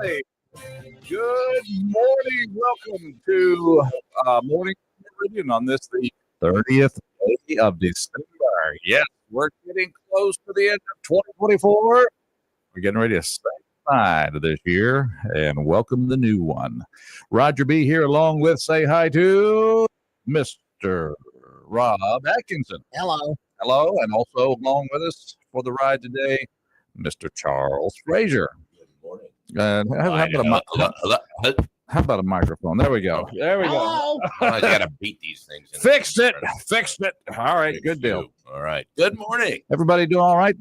Hey, good morning. Welcome to Morning Meridian on this, the 30th day of December. Yes, we're getting close to the end of 2024. We're getting ready to say goodbye to this year and welcome the new one. Roger B. here along with say hi to Mr. Rob Atkinson. Hello. Hello, and also along with us for the ride today, Mr. Charles Frazier. Good morning. How about a microphone? There we go. There we go. I gotta beat these things. Fixed it. All right, good deal. All right. Good morning. Everybody doing all right?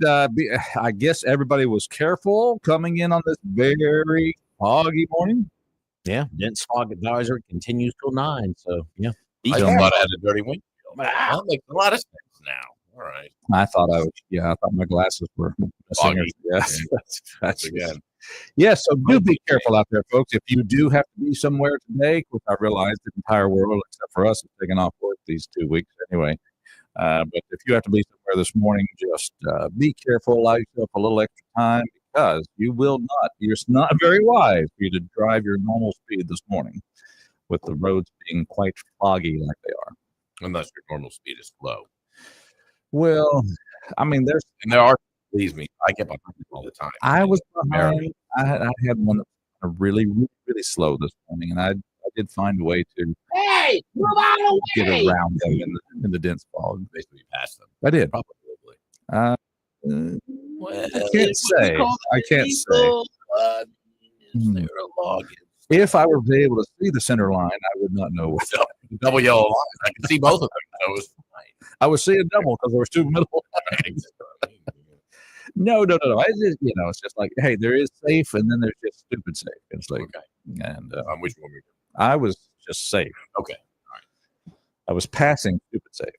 I guess everybody was careful coming in on this very foggy morning. Yeah, dense fog advisory continues till 9. So yeah, I thought I had a dirty windshield. That makes a lot of sense now. All right. I thought my glasses were missing. Foggy. Yes, that's Again. Yeah, so do be careful out there, folks. If you do have to be somewhere today, which I realize the entire world, except for us, is taking off work these 2 weeks anyway. But if you have to be somewhere this morning, just be careful. Allow yourself a little extra time because it's not very wise for you to drive your normal speed this morning with the roads being quite foggy like they are. Unless your normal speed is slow. Well, I mean, there are. Believe me, I get behind it all the time. I was behind. I had one that was really, really, really slow this morning, and I did find a way to move out of get around them in the dense fog. Basically, you passed them. I did. Probably. I can't say. If I were to be able to see the center line, I would not know what. Double yellow line. I can see both of them. That was fine. I was seeing double because there was two middle lines. No. It's just like, hey, there is safe, and then there's just stupid safe. It's like, and which one were you? I was just safe. Okay, all right. I was passing stupid safe.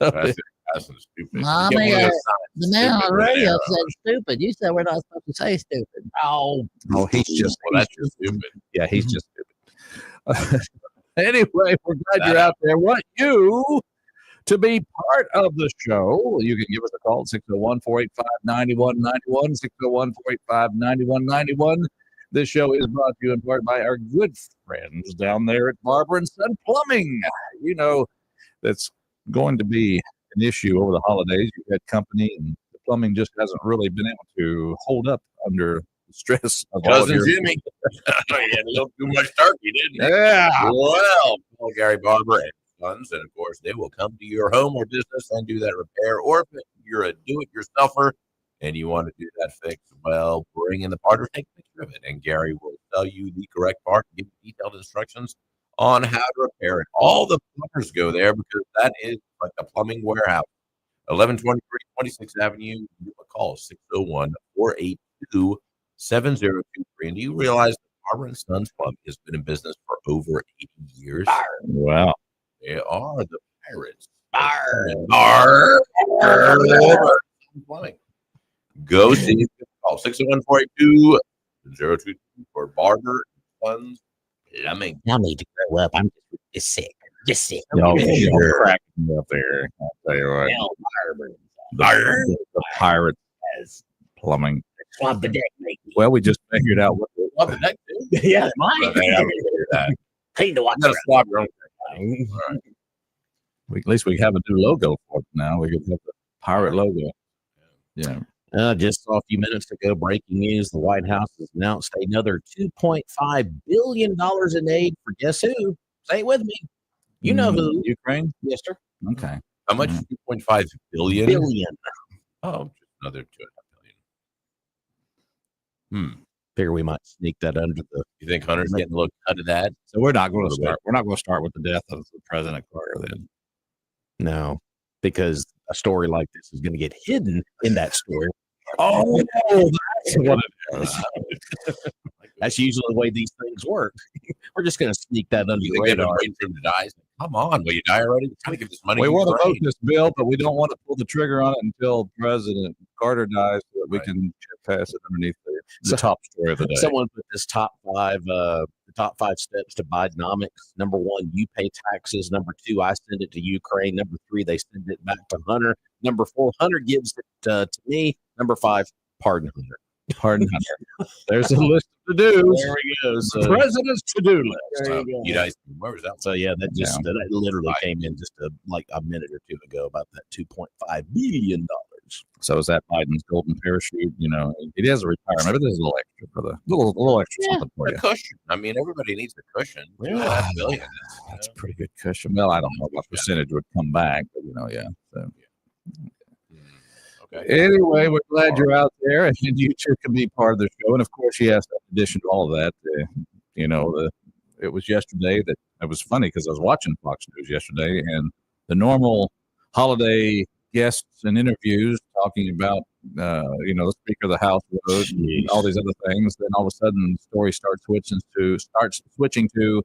Passing stupid. Mommy, the man on the radio said stupid. You said we're not supposed to say stupid. Oh, he's just. Well, that's just stupid. Yeah, he's just stupid. Anyway, we're glad you're out there. Want you to be part of the show, you can give us a call at 601-485-9191, 601-485-9191. This show is brought to you in part by our good friends down there at Barber & Son Plumbing. You know, that's going to be an issue over the holidays. You've had company, and the plumbing just hasn't really been able to hold up under the stress of Cousin Jimmy. You had a little too much turkey, didn't you? Yeah. Well, call Gary Barber and Sons, and of course, they will come to your home or business and do that repair. Or if you're a do-it-yourselfer and you want to do that fix, well, bring in the part or take a picture of it, and Gary will tell you the correct part and give you detailed instructions on how to repair it. All the plumbers go there because that is like the plumbing warehouse. 1123 26th Avenue. Give a call 601-482-7023. And do you realize that Barber & Sons Plumbing has been in business for over 80 years? Wow. They are the pirates. Plumbing. Go see it. Call 601-482-022 for Barber & Sons Plumbing. I need to grow up. I'm just sick. Y'all cracking me up there. I'll tell you what. The pirates plumbing. Swab the deck, mate. Well, we just figured out what Swab the deck, too? Yeah, mine. Clean the water. You gotta swab your own deck. All right. At least we have a new logo for it now. We could have the pirate logo. Yeah. Just saw a few minutes ago, breaking news. The White House has announced another $2.5 billion in aid for guess who? Say it with me. You know who. Ukraine? Yes, sir. Okay. How much? 2.5 billion? Billion. Oh, just another 2.5 billion. Figure we might sneak that under the. You think Hunter's getting a little cut of that? So we're not going to start. We're not going to start with the death of President Carter then. No, because a story like this is going to get hidden in that story. Oh, that's what it is. That's usually the way these things work. We're just going to sneak that under the radar. Waiting for him to die. Come on, will you die already? We're trying to give this money. We want to vote this bill, but we don't want to pull the trigger on it until President Carter dies, so that we can pass it underneath the top story of the day. Someone put this top five steps to Bidenomics. Number 1, you pay taxes. Number 2, I send it to Ukraine. Number 3, they send it back to Hunter. Number 4, Hunter gives it to me. Number 5, pardon Hunter. Pardon. There's a list of to-dos. There we go. The So, president's to-do list. there you go. Where was that? So yeah, that just Yeah. that literally came in just like a minute or two ago about that $2.5 billion. So is that Biden's golden parachute? You know, it is a retirement, but there's a little extra for the little extra something for A you. cushion. I mean, everybody needs a cushion. Yeah. $2.5 billion. That's a pretty good cushion. Well, I don't know what percentage would come back, but yeah. So. Okay. Anyway, we're glad you're out there, and you two can be part of the show. And of course, yes, in addition to all of that, it was yesterday that it was funny because I was watching Fox News yesterday, and the normal holiday guests and interviews talking about, the Speaker of the House vote and all these other things. Then all of a sudden, the story starts switching to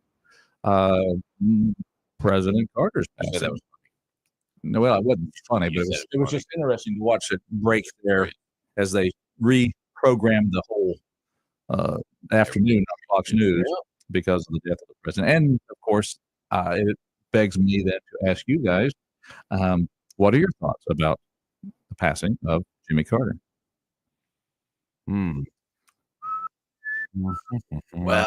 President Carter's passing. That was No, well, it wasn't funny, but it was just interesting to watch it break there as they reprogrammed the whole afternoon on Fox News because of the death of the president. And of course, it begs me then to ask you guys, what are your thoughts about the passing of Jimmy Carter? Well, I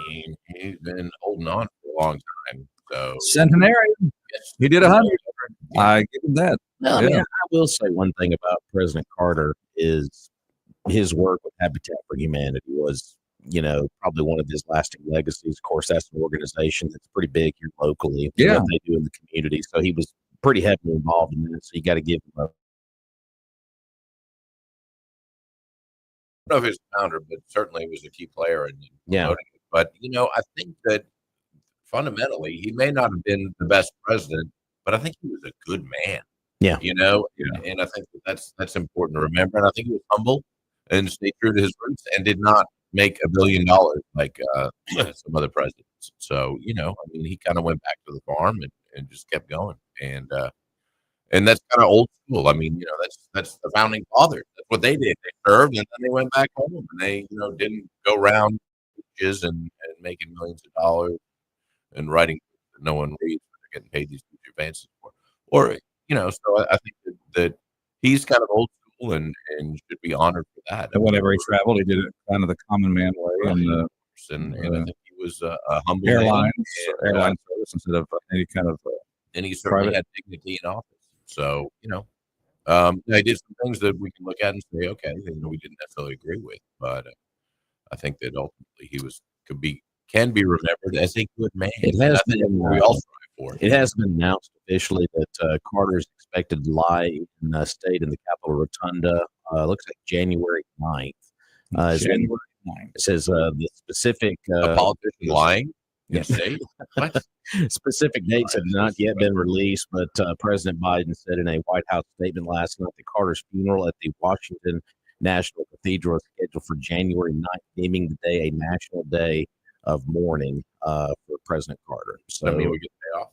mean, he's been holding on for a long time. So Centenarian. He did 100. I give him that. No, I mean, I will say one thing about President Carter is his work with Habitat for Humanity was, probably one of his lasting legacies. Of course, that's an organization that's pretty big here locally. Yeah. What they do in the community. So he was pretty heavily involved in that. So you got to give him a. I don't know if he's a founder, but certainly was a key player in Yeah. promoting it. But, I think that fundamentally, he may not have been the best president, but I think he was a good man. Yeah. And I think that's important to remember. And I think he was humble and stayed true to his roots and did not make $1 billion like some other presidents. So, he kind of went back to the farm and just kept going. And that's kind of old school. I mean, that's the founding fathers. That's what they did. They served and then they went back home and they, didn't go around beaches and making millions of dollars and writing that no one reads, but they're getting paid these huge advances for. Or, so I think that he's kind of old school and should be honored for that. And whenever he traveled, he did it kind of the common man way. Right. And I think he was a humble airline man, service instead of any kind of and he certainly had dignity in office. So, I did some things that we can look at and say, okay, we didn't necessarily agree with, but I think that ultimately he can be remembered as a good man. It has been, we all strive for. It has been announced officially that Carter is expected to lie in state in the Capitol Rotunda. Looks like January 9th. January 9th. It says the specific A politician lying. Yes. What? Specific dates have not yet been released, but President Biden said in a White House statement last night that Carter's funeral at the Washington National Cathedral is scheduled for January 9th, naming the day a national day of mourning for President Carter. So, I mean, we get the day off.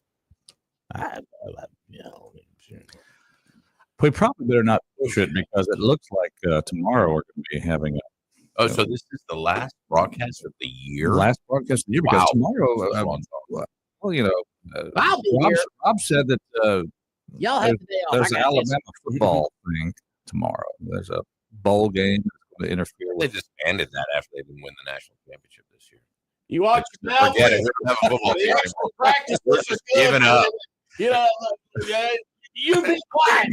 We probably better not push it because it looks like tomorrow we're going to be having so this is the last broadcast of the year? last broadcast of the year because tomorrow, I'll be here. Rob said that Y'all have the day off. there's an Alabama football thing tomorrow. There's a bowl game that's going to interfere They with. just ended that after they didn't win the national championship this year. You watch your mouth. Forget it. We don't have a football team anymore. Practice. We're just giving up. You be quiet.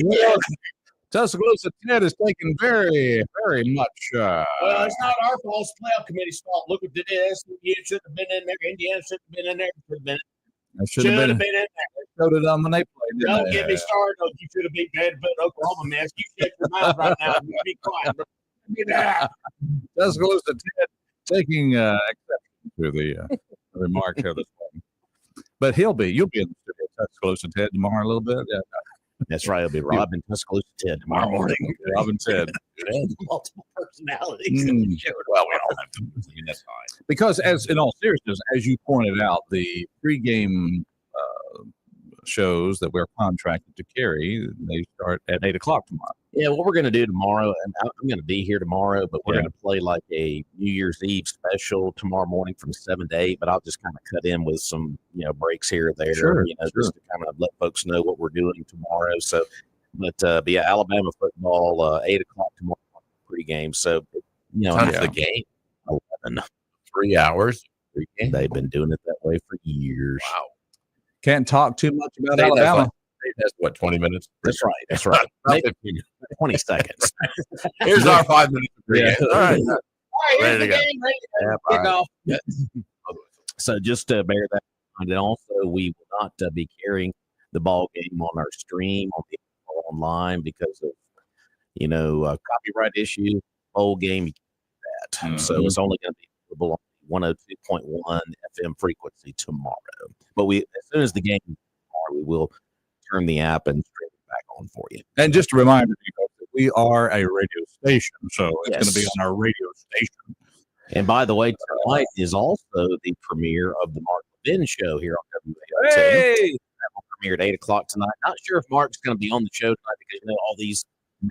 Tuscaloosa Ted is taking very, very much. Well, it's not our fault. It's the playoff committee's fault. Look what it is. You should have been in there. Indiana should have been in there. Should have been in there. showed it on when they played. Don't Didn't get me started. No, you should have beat bad, but Oklahoma, man. You shut your mouth right now. You be quiet. Get out. Tuscaloosa Ted taking exception to the remark here this morning. But you'll be in the studio, Tuscaloosa Ted, tomorrow a little bit. Yeah. That's right. It'll be Rob and Tuscaloosa Ted tomorrow morning. Rob and Ted. Multiple personalities. Well, we all have to. I mean, that's fine. Because in all seriousness, as you pointed out, the pregame shows that we're contracted to carry, they start at 8 o'clock tomorrow. Yeah, what we're going to do tomorrow, and I'm going to be here tomorrow, but we're going to play like a New Year's Eve special tomorrow morning from 7 to 8, but I'll just kind of cut in with some, breaks here or there, just to kind of let folks know what we're doing tomorrow. So, but yeah, Alabama football, 8 o'clock tomorrow, pregame. So, Time's the game. 11. 3 hours. Pregame. They've been doing it that way for years. Wow. Can't talk too much about State has Alabama. What, 20 minutes? That's right. That's right. About Maybe 15. 20 seconds. Here's our 5 minutes of pregame. Yeah. All right. Ready to go. Yep, Kick all off. So just to bear that in mind, and also we will not be carrying the ball game on our stream or online because of copyright issue. Bowl game, you can't do that. So it's only going to be available on 102.1 FM frequency tomorrow. But as soon as the game is tomorrow, we will turn the app and stream it back on for you. And just a reminder, that we are a radio station, so it's going to be Yes. on our radio station. And by the way, tonight is also the premiere of the Mark Levin show here on WALT. Hey! That will premiere at 8 o'clock tonight. Not sure if Mark's going to be on the show tonight because all these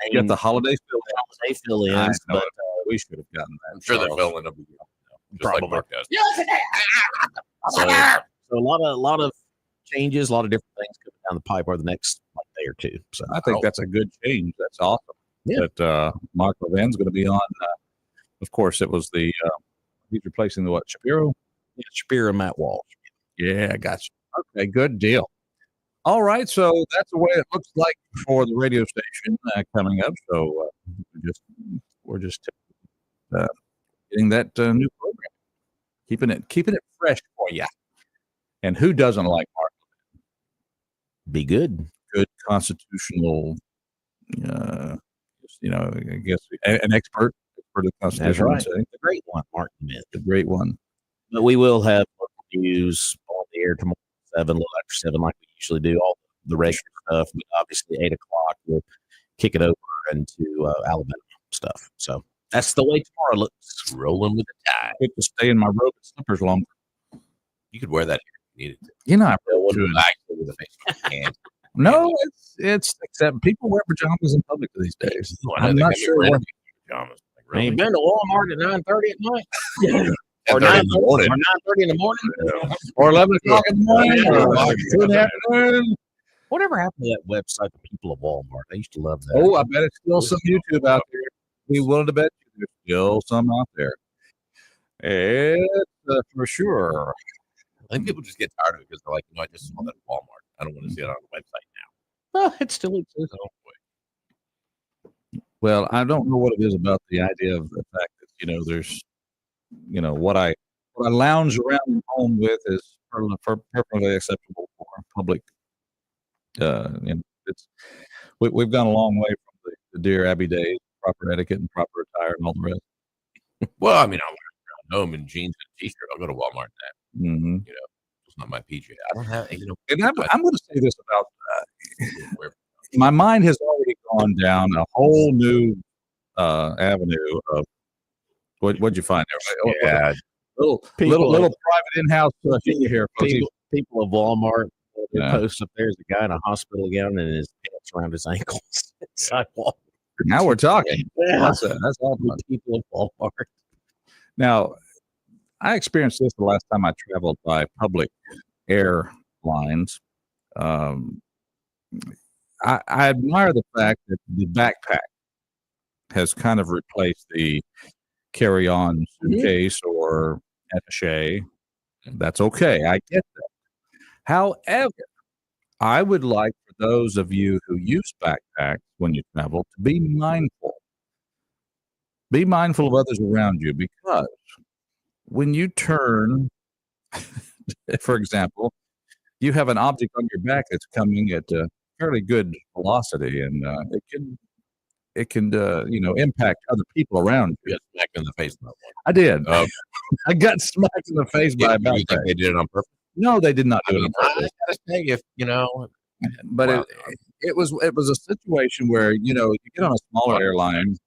You got the holiday fill-ins, I know but it. We should have gotten that. I'm sure they're Charles. filling up. Just Probably. like Mark does. so a lot of changes, a lot of different things coming down the pipe over the next day or two. So I think that's a good change. That's awesome. Yeah. That Mark Levin's going to be on. Of course, it was he's replacing Shapiro? Shapiro and Matt Walsh. Yeah, I got you. Okay, good deal. All right, so that's the way it looks like for the radio station coming up. So we're just getting that new program, keeping it fresh for you. And who doesn't like Mark? Be good. Good constitutional, I guess an expert of That's constitution. right. The great one, Mark Levin. The great one. But we will have local news on the air tomorrow at 7, a little after 7, like we usually do, all the regular stuff. But obviously, 8 o'clock, we'll kick it over into Alabama stuff. So that's the way tomorrow looks. Rolling with the tide. Get to stay in my robe and slippers longer. You could wear that if you needed to. I With really the face and no, it's except people wear pajamas in public these days. I'm not sure what. pajamas. Like, Really? really? You been to Walmart at 9:30 at night? Or 9:30 in the morning. Or 9:30 in the morning? Or 11 o'clock in the morning, or Yeah. 2 in the afternoon. Whatever happened to that website, The People of Walmart? I used to love that. Oh, I bet it's still some YouTube out there. Be willing to bet you there's still some out there. It's for sure. I think people just get tired of it because they're like, I just saw that at Walmart. I don't want to see it on the website Well, it still exists. now. Well, I don't know what it is about the idea of the fact that there's what I lounge around home with is perfectly acceptable for public. We've gone a long way from the Dear Abby days, proper etiquette and proper attire and all the rest. Well, I mean, I wear around home in jeans and t-shirt. I'll go to Walmart and Mm-hmm. it's not my PJ. I don't have, And I'm going to say this about wear my mind has already gone down a whole new avenue of what'd you find there? Yeah. Little private in-house thing here, folks. People of Walmart, they Yeah. post up there's a guy in a hospital gown and his pants around his ankles. Sidewalk. Now we're talking. Yeah. That's all. The people of Walmart. Now, I experienced this the last time I traveled by public airlines. I admire the fact that the backpack has kind of replaced the carry-on suitcase or attaché. That's okay. I get that. However, I would like for those of you who use backpacks when you travel to be mindful. Be mindful of others around you, because when you turn, for example, you have an object on your back that's coming at a fairly good velocity, and it can impact other people around you. You got smacked in the face. By one. I did. Okay. I got smacked in the face by a Do you backpack. think they did it on purpose? No, they did not I do it mean, on I purpose. gotta say, if But wow. it was a situation where you get on a smaller airline.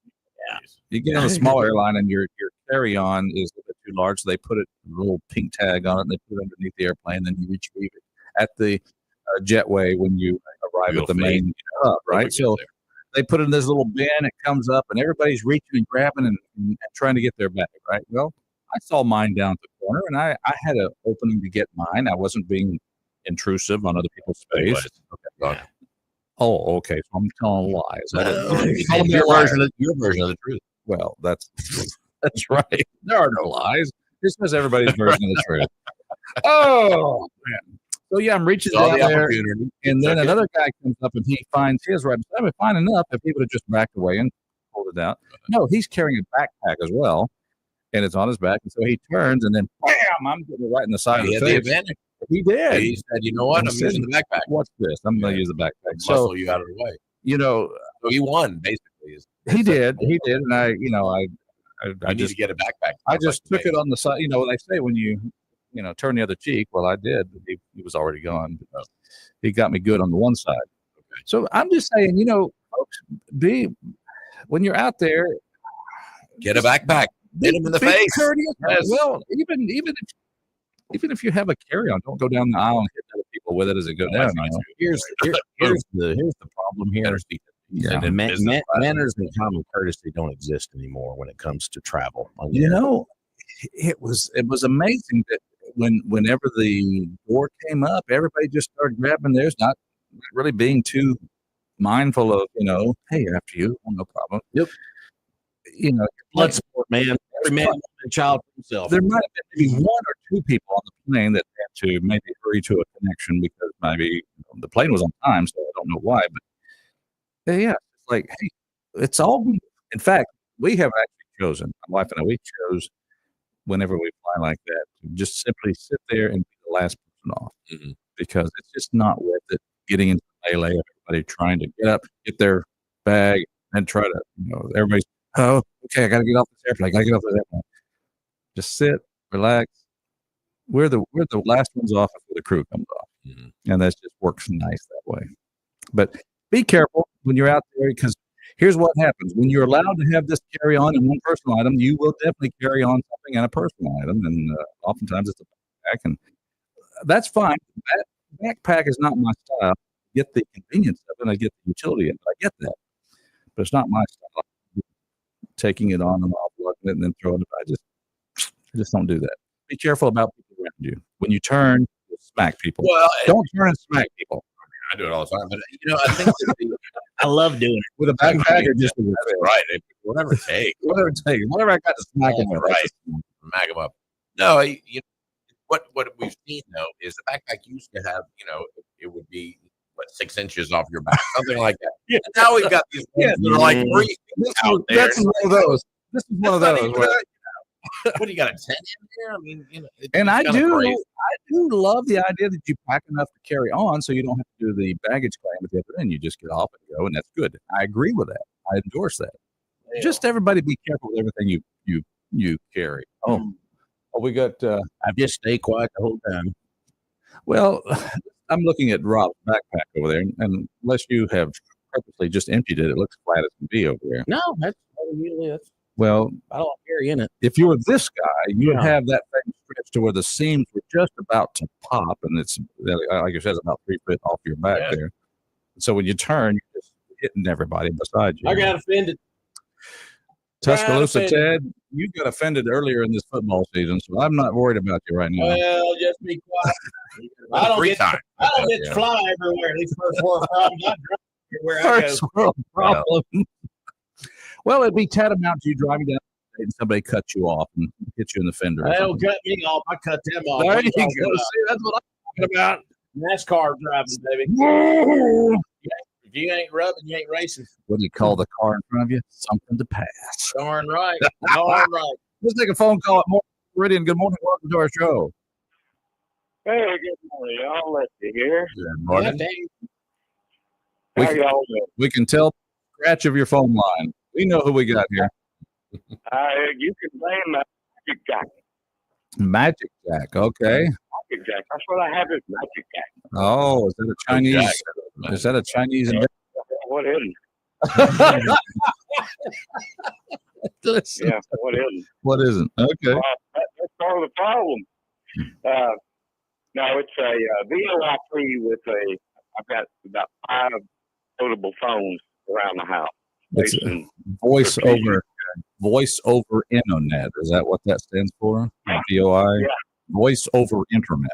You get on a smaller airline and your carry-on is a bit too large. So they put a little pink tag on it and they put it underneath the airplane. Then you retrieve it at the jetway when you arrive at the main hub, right? So they put it in this little bin. It comes up and everybody's reaching and grabbing and trying to get their bag, right? Well, I saw mine down at the corner and I had an opening to get mine. I wasn't being intrusive on other people's space. Okay. Oh, okay. So I'm telling lies. I didn't- Your version of the truth. Well, that's right. There are no lies. This is everybody's version of the truth. Oh man. So yeah, I'm reaching Saw down the there, opportunity. and then Took it. another guy comes up and he finds his right beside me. Fine enough, if he would have just backed away and pulled it out. No, he's carrying a backpack as well, and it's on his back. And so he turns, and then bam, I'm getting it right in the side He of had the the face. advantage. He did. He said, "You know what? I'm using the backpack. What's this? I'm going Yeah. to use the backpack." Muscle So you out of the way." you know, So he won basically. he did, and I I need just to get a backpack. I just took it on the side. You know what they say when you turn the other cheek. Well, I did. He was already gone. But he got me good on the one side. Okay. So I'm just saying, folks, when you're out there, Get a backpack. Hit him in the be face. courteous. Yes. Well, even if you have a carry-on, don't go down the aisle and hit other people with it as it go down. Here's the problem here. Yeah. And manners and common courtesy don't exist anymore when it comes to travel. It was amazing that whenever the door came up, everybody just started grabbing theirs, not really being too mindful of, hey, after you, no problem. Yep. Blood sport, man. Every man, woman, and child for himself. There might have been maybe one or two people on the plane that had to maybe hurry to a connection because maybe the plane was on time, so I don't know why. But yeah, it's like, hey, it's all. In fact, we have actually chosen, my wife and I, we chose whenever we fly like that to just simply sit there and be the last person off because it's just not worth it getting into melee of everybody trying to get up, get their bag, and try to, everybody's. Oh, okay, I got to get off this airplane. Just sit, relax. We're the last ones off before the crew comes off, and that just works nice that way. But be careful when you're out there because here's what happens: when you're allowed to have this carry on and one personal item, you will definitely carry on something and a personal item, and oftentimes it's a backpack, and that's fine. That backpack is not my style. I get the convenience of it, and I get the utility of it. I get that, but it's not my style. Taking it on and off, lugging it, and then throwing it. I just don't do that. Be careful about people around you. When you turn, you smack people. Well, don't turn and smack people. I do it all the time, but I think I love doing it with a backpack or just with your that's face. right. Whatever it takes. Whatever it takes. Whatever I got to smack them with. Right. Smack them up. No, what we've seen though is the backpack used to have, it would be 6 inches off your back, something like that. Yeah. And now we've got these ones that are like 3 feet out there. This is one of those. This is one of those. What do you got, a 10 in there? I mean, And I kinda do crazy. love the idea that you pack enough to carry on, so you don't have to do the baggage claim at the other end. You just get off and go, and that's good. I agree with that. I endorse that. Yeah. Just everybody be careful with everything you carry. Oh, we got. I've just stayed quiet the whole time. Well, I'm looking at Rob's backpack over there, and unless you have purposely just emptied it, it looks flat as can be over there. No, that's usually Well, I don't carry in it. if you were this guy, you would Yeah. have that thing stretched to where the seams were just about to pop, and it's like you said, it's about 3 feet off your back there. So when you turn, you're just hitting everybody beside you. I got offended. Tuscaloosa got Ted, you got offended earlier in this football season, so I'm not worried about you right now. Well, just be quiet. I don't Free get time. to fly everywhere. These first world problems. I drive everywhere I go. First world problem. Well, it'd be tantamount to you driving down the street and somebody cut you off and hit you in the fender. or They'll something. cut me off. I cut them off. There What you you go. talking See, that's what I'm talking about. NASCAR driving, baby. If you ain't rubbing, you ain't racing. What do you call the car in front of you? Something to pass. Darn right. Darn right. Let's take a phone call at Meridian. Good morning. Welcome to our show. Hey, good morning, y'all. Let's see here. Good morning. We How can- y'all doing? We can tell the scratch of your phone line. We know who we got here. You can blame Magic Jack. Magic Jack. Okay. Magic Jack. That's what I have is Magic Jack. Oh, is that a Chinese? Is that a Chinese? What isn't? Listen, Yeah, what isn't? what isn't? Okay. That's part of the problem. No, it's a VoIP with I've got about 5 potable phones around the house. It's Facing- voice over internet. Is that what that stands for? VOI? Yeah. Voice over internet.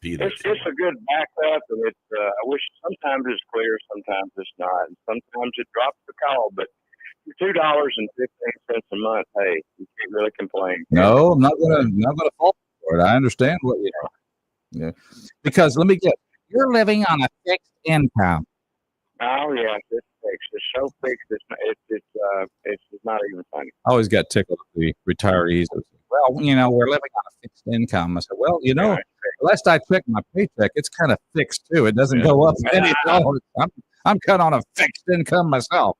It's a good backup, and I wish sometimes it's clear, sometimes it's not, and sometimes it drops the call. But $2.15 a month. Hey, you can't really complain. No, I'm not gonna fall for it. I understand what you yeah. Because let me get you're living on a fixed income. Oh yeah, it's fixed. It's so fixed. It's not even funny. I always got tickled at the retirees. Well, we're living on a fixed income. I said, well, Right. last I checked my paycheck, it's kind of fixed too. It doesn't go up any lower. I'm cut on a fixed income myself.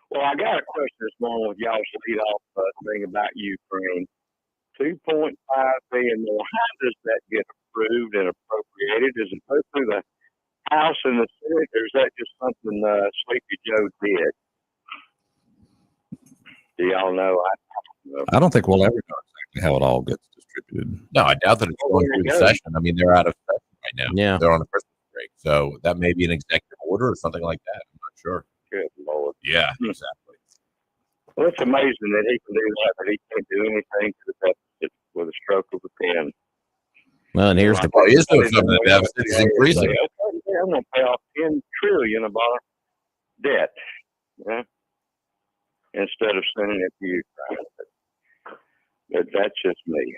Well, I got a question this morning with y'all's lead off thing about Ukraine. $2.5 billion. Well, how does that get approved and appropriated? Is it go through the House and the Senate, or is that just something Sleepy Joe did? Do y'all know? I don't think we'll ever know exactly how it all gets distributed. No, I doubt that it's Well, going there through you the go. session. I mean, they're out of session right now. Yeah. They're on a Christmas break. So that may be an executive order or something like that. I'm not sure. Good Lord. Yeah, exactly. Well, it's amazing that he can do that, but he can't do anything to the deficit with a stroke of a pen. Well, and here's the Well, he is doing something. The deficit is increasing. Okay, I'm going to pay off $10 trillion of our debt, instead of sending it to Ukraine. But that's just me.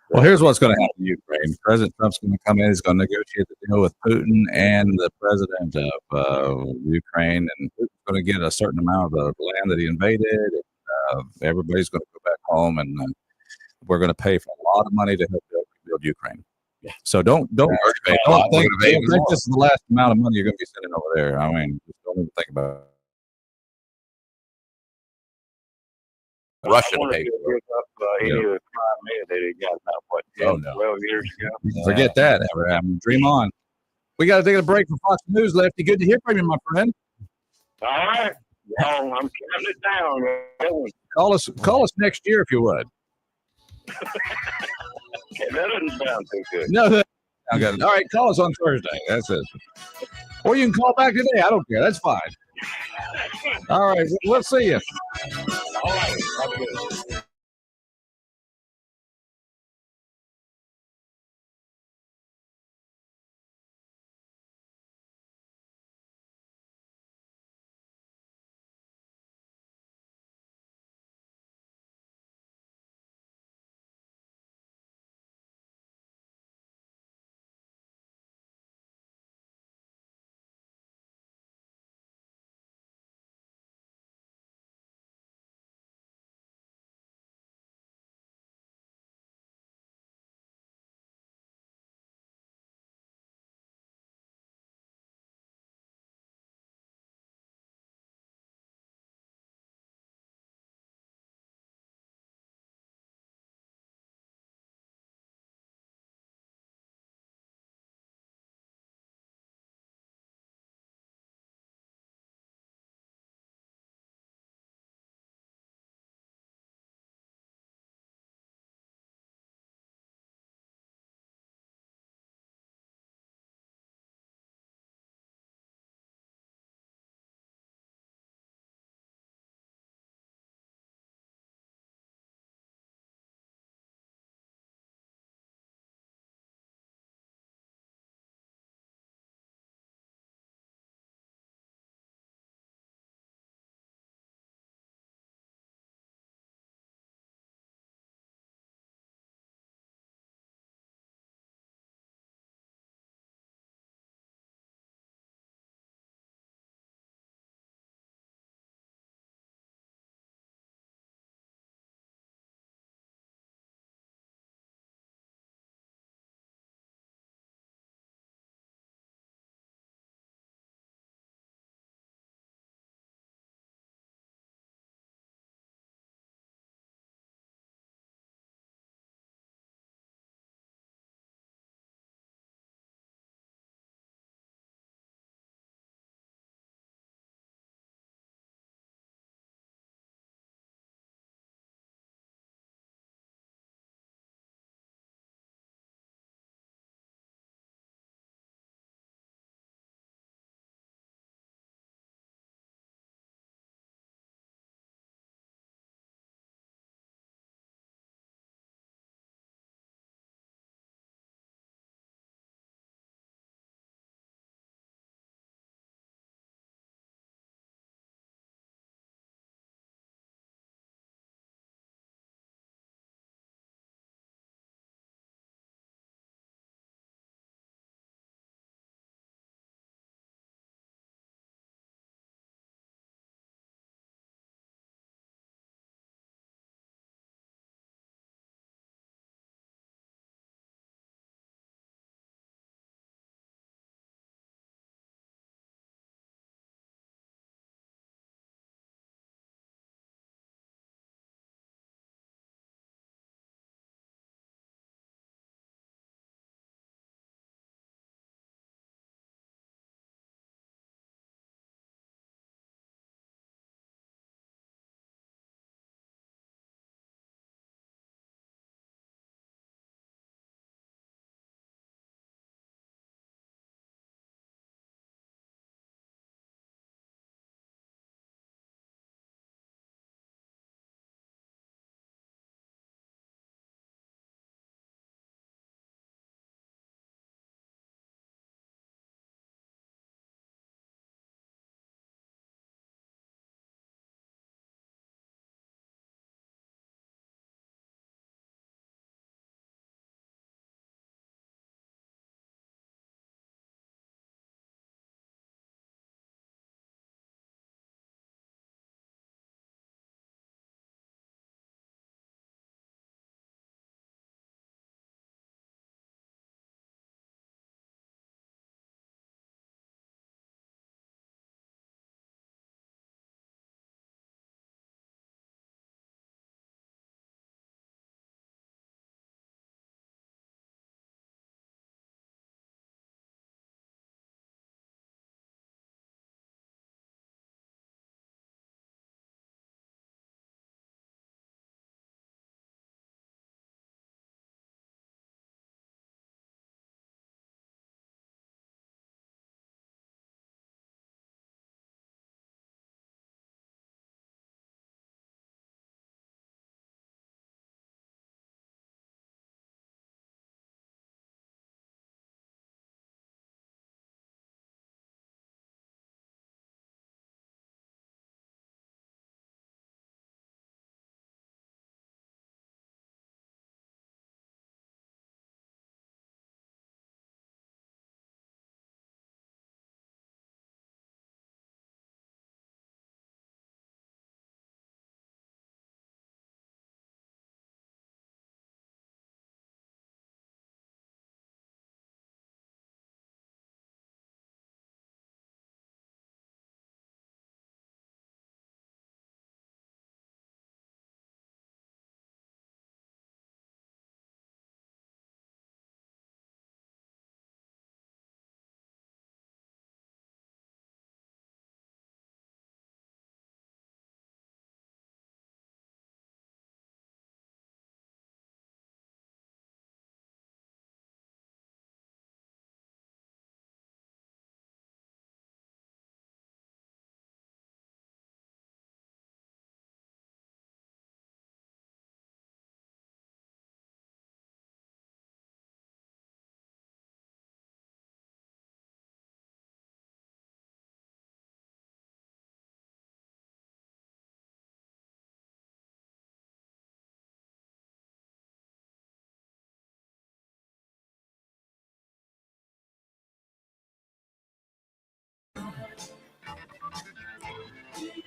Well, here's what's going to happen in Ukraine. President Trump's going to come in. He's going to negotiate the deal with Putin and the president of Ukraine, and Putin's going to get a certain amount of the land that he invaded. And, everybody's going to go back home, and we're going to pay for a lot of money to help build Ukraine. Yeah. So don't think this is the last amount of money you're going to be sending over there. I mean, just don't even think about it. Russian I paper. to pick up any of the Crimea that he got about 12 years ago. Forget that. Dream on. We got to take a break for Fox News, Lefty. Good to hear from you, my friend. All right. I'm counting it down. Call us next year if you would. That doesn't sound too good. No, all right, call us on Thursday. That's it. Or you can call back today. I don't care. That's fine. All right, we'll see you. All right.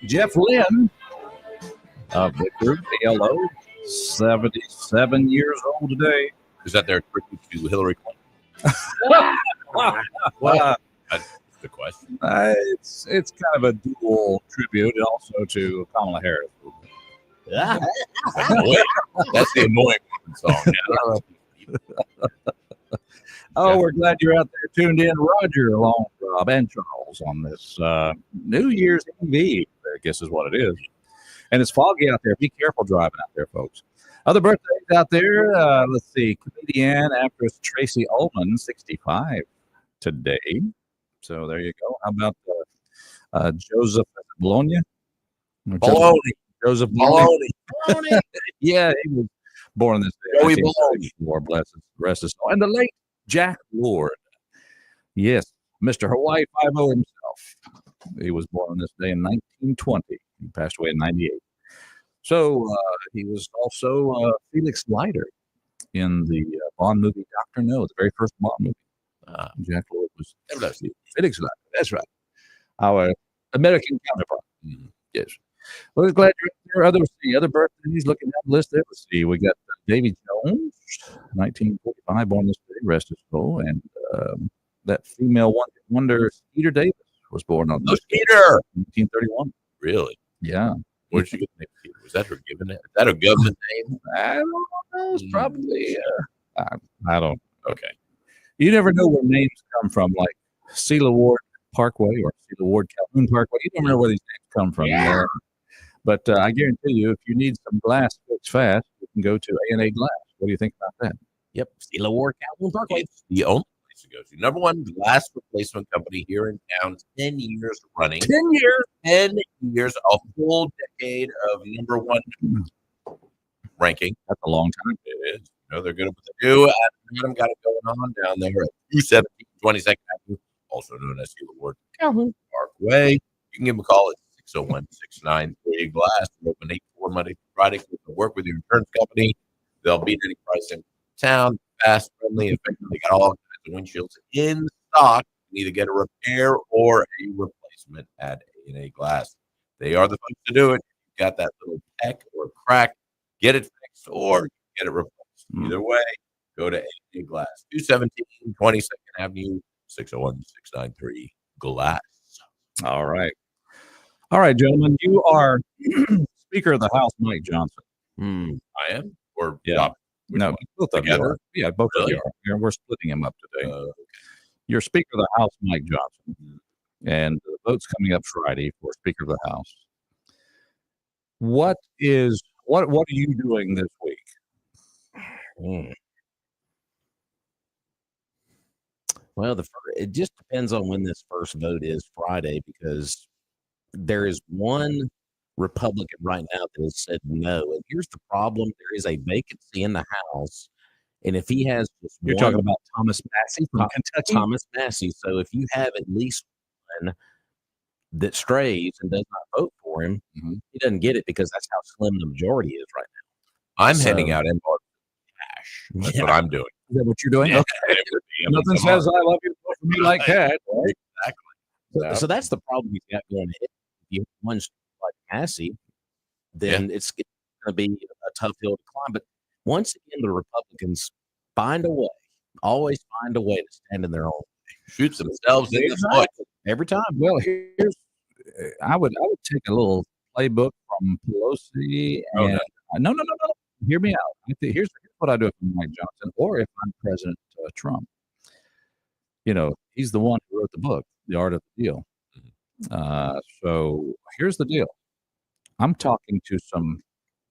Jeff Lynn of the group ALO, 77 years old today. Is that their tribute to Hillary Clinton? That's the question. It's kind of a dual tribute, and also to Kamala Harris. That's the annoying song. Oh, we're glad you're out there tuned in. Roger, along with Rob and Charles on this New Year's Eve, I guess is what it is. And it's foggy out there. Be careful driving out there, folks. Other birthdays out there. Let's see. Comedian, actress Tracy Ullman, 65 today. So there you go. How about Joseph Bologna? Joseph Bologna. Yeah, he was born this day. Joey Bologna. Bless his rest his soul. And the late Jack Lord. Yes, Mr. Hawaii 5-0 himself. He was born on this day in 1920. He passed away in 98. So he was also Felix Leiter in the Bond movie Dr. No, the very first Bond movie. Jack Lord was Felix Leiter. That's right. Our American counterpart. Yes. Well, we're glad you're there. Other birthdays, looking at the list there. Let's see. We got Davy Jones, 1945, born this day, rest his soul. And that female wonder, Skeeter Davis, was born on this day, Skeeter! 1931. Really? Yeah. Where did she get the name Skeeter? Was that her given name? Is that a government name? I don't know. It's probably, I don't. Okay. You never know where names come from, like Celia Ward Parkway or Celia Ward Calhoun Parkway. You never know where these names come from. Yeah. But I guarantee you, if you need some glass fixed fast, you can go to A&A Glass. What do you think about that? Yep. Celia Ward Calhoun Parkway. It's the only place to go to. Number one glass replacement company here in town, 10 years running. 10 years. 10 years, a full decade of number one ranking. That's a long time. It is. You know, they're good at what they do. Adam got it going on down there at 217 22nd Avenue, also known as Celia Ward Calhoun Parkway. You can give them a call at 601-693 Glass. They're open 8 to 4 Monday through Friday. You can work with your insurance company. They'll beat any price in town. Fast, friendly. In fact, they got all kinds of windshields in stock. You can either get a repair or a replacement at A&A Glass. They are the folks to do it. You've got that little peck or crack, get it fixed or get it replaced. Either way, go to A&A Glass. 217 22nd Avenue, 601-693 Glass. All right. All right, gentlemen. You are Speaker of the House, Mike Johnson. I am? Or Yeah. Bob? Which No, one? both of you Together? are. Yeah, both Really? of you are. We're splitting him up today. Okay. You're Speaker of the House, Mike Johnson. And the vote's coming up Friday for Speaker of the House. What are you doing this week? Well, it just depends on when this first vote is Friday, because there is one Republican right now that has said no. And here's the problem. There is a vacancy in the House. And if he has just You're one, talking about Thomas Massey from Kentucky? Thomas Massey. So if you have at least one that strays and does not vote for him, he doesn't get it, because that's how slim the majority is right now. I'm handing out envelopes of cash. That's what I'm doing. Is that what you're doing? Yeah. Okay. Nothing says I love you vote for me like that. Right? Exactly. So that's the problem he's got going ahead. If you have one like Massey, then it's going to be a tough hill to climb. But once again, the Republicans find a way, always find a way to stand in their own way. Shoots themselves in the foot. Every time. Well, I would take a little playbook from Pelosi. And, no. Hear me out. Here's what I do if I'm Mike Johnson, or if I'm President Trump. You know, he's the one who wrote the book, The Art of the Deal. So here's the deal. I'm talking to some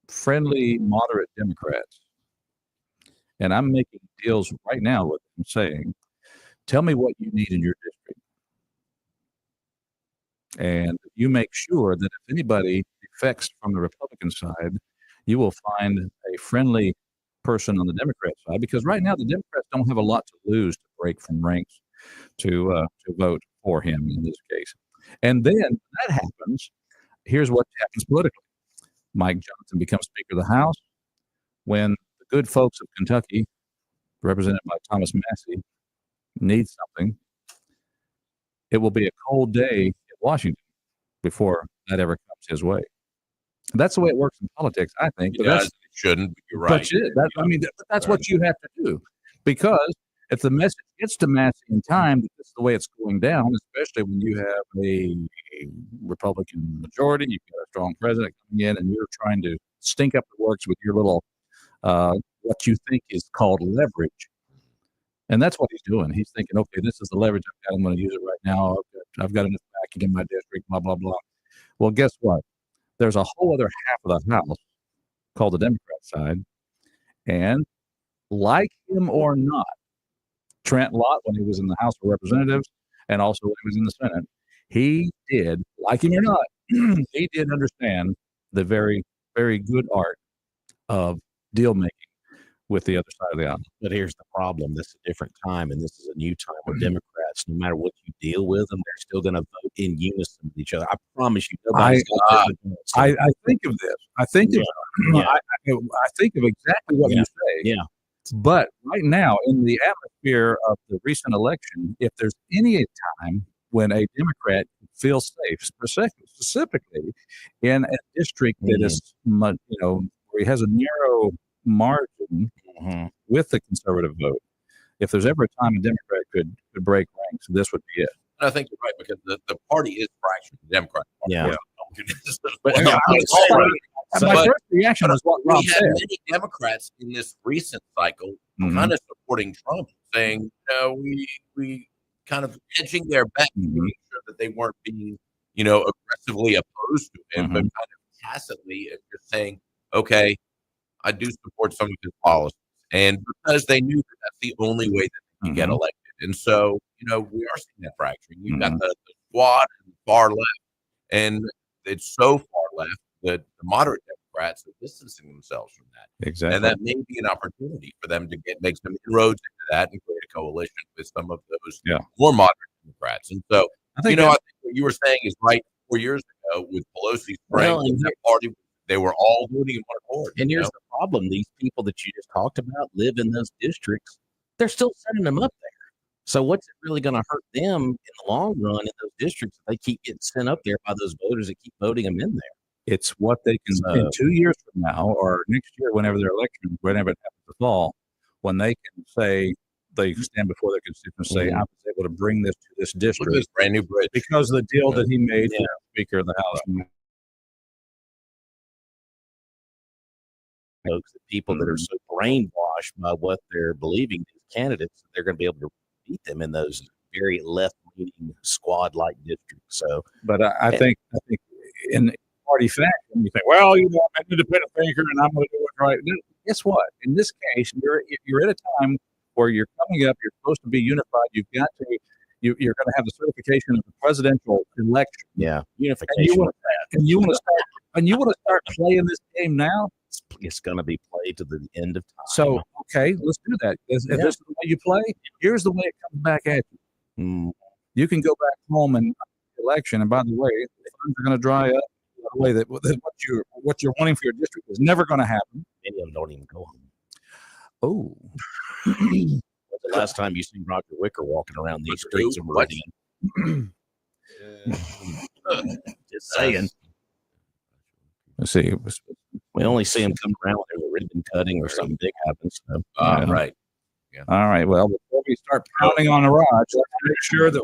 friendly, moderate Democrats, and I'm making deals right now with them, saying, tell me what you need in your district. And you make sure that if anybody defects from the Republican side, you will find a friendly person on the Democrat side, because right now the Democrats don't have a lot to lose to break from ranks to vote for him in this case. And then when that happens, here's what happens politically. Mike Johnson becomes Speaker of the House. When the good folks of Kentucky, represented by Thomas Massey, need something, it will be a cold day in Washington before that ever comes his way. That's the way it works in politics, I think. But It shouldn't. But you're right. That's what you have to do, because if the message gets to Massey in time that this is the way it's going down, especially when you have a Republican majority, you've got a strong president coming in, and you're trying to stink up the works with your little what you think is called leverage. And that's what he's doing. He's thinking, okay, this is the leverage I've got. I'm going to use it right now. I've got enough backing in my district, blah, blah, blah. Well, guess what? There's a whole other half of the House called the Democrat side. And like him or not, Trent Lott, when he was in the House of Representatives and also when he was in the Senate, he did, like him or not, he did understand the very, very good art of deal making with the other side of the aisle. But here's the problem. This is a different time, and this is a new time where Democrats, no matter what you deal with them, they're still going to vote in unison with each other. I promise you. I think of this. I think of exactly what you say. Yeah. But right now, in the atmosphere of the recent election, if there's any time when a Democrat feels safe, specifically in a district that is, where he has a narrow margin with the conservative vote, if there's ever a time a Democrat could break ranks, this would be it. And I think you're right, because the party is fractured, the Democrat Party. Yeah. My first reaction was what Rob said. We had many Democrats in this recent cycle kind of supporting Trump, saying, we kind of hedging their bet to make sure that they weren't being, aggressively opposed to him, but kind of tacitly just saying, okay, I do support some of his policies. And because they knew that that's the only way that they can get elected. And so, we are seeing that fracturing. You've got the squad and the far left, and it's so far left that the moderate Democrats are distancing themselves from that. Exactly. And that may be an opportunity for them to make some inroads into that and create a coalition with some of those more moderate Democrats. And so, I think what you were saying is right 4 years ago with Pelosi's strength in that party. They were all voting in one accord. And here's the problem. These people that you just talked about live in those districts. They're still sending them up there. So what's it really going to hurt them in the long run in those districts if they keep getting sent up there by those voters that keep voting them in there? It's what they can, in 2 years from now or next year, whenever their election, whenever it happens to fall, when they can say, they stand before their constituents and say, I was able to bring this to this district. This brand new bridge. Because of the deal that he made with the Speaker of the House. Folks, the people that are so brainwashed by what they're believing these candidates, they're going to be able to beat them in those very left-leaning squad-like districts. So, but I think in party fashion, you think, well, I'm an independent thinker and I'm going to do it right. Guess what? In this case, you're at a time where you're coming up. You're supposed to be unified. You've got to. You're going to have the certification of the presidential election. Yeah, unification. And you want to start playing this game now. It's going to be played to the end of time. So, okay, let's do that. If this is the way you play, here's the way it comes back at you. You can go back home and election, and by the way, the funds are going to dry up. The way that what you're wanting for your district is never going to happen. Many of them don't even go home. Oh, when's the last time you seen Roger Wicker walking around these streets of Meridian? Just saying. Let's see. We only see him come around when there's a ribbon cutting or something big happens. So, right. Yeah. All right. Well, before we start pounding on the rocks, let's make sure that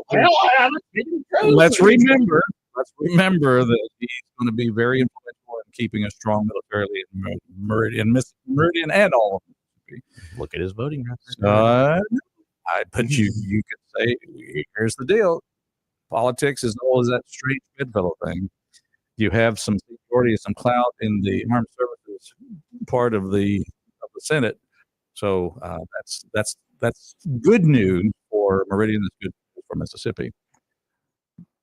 let's remember that he's going to be very influential in keeping us strong militarily in Meridian, and all of Mississippi. Look at his voting record. But you could say, here's the deal: politics is all as that strange bedfellow thing. You have some seniority, some clout in the armed services part of the Senate, so that's good news for Meridian. That's good news for Mississippi,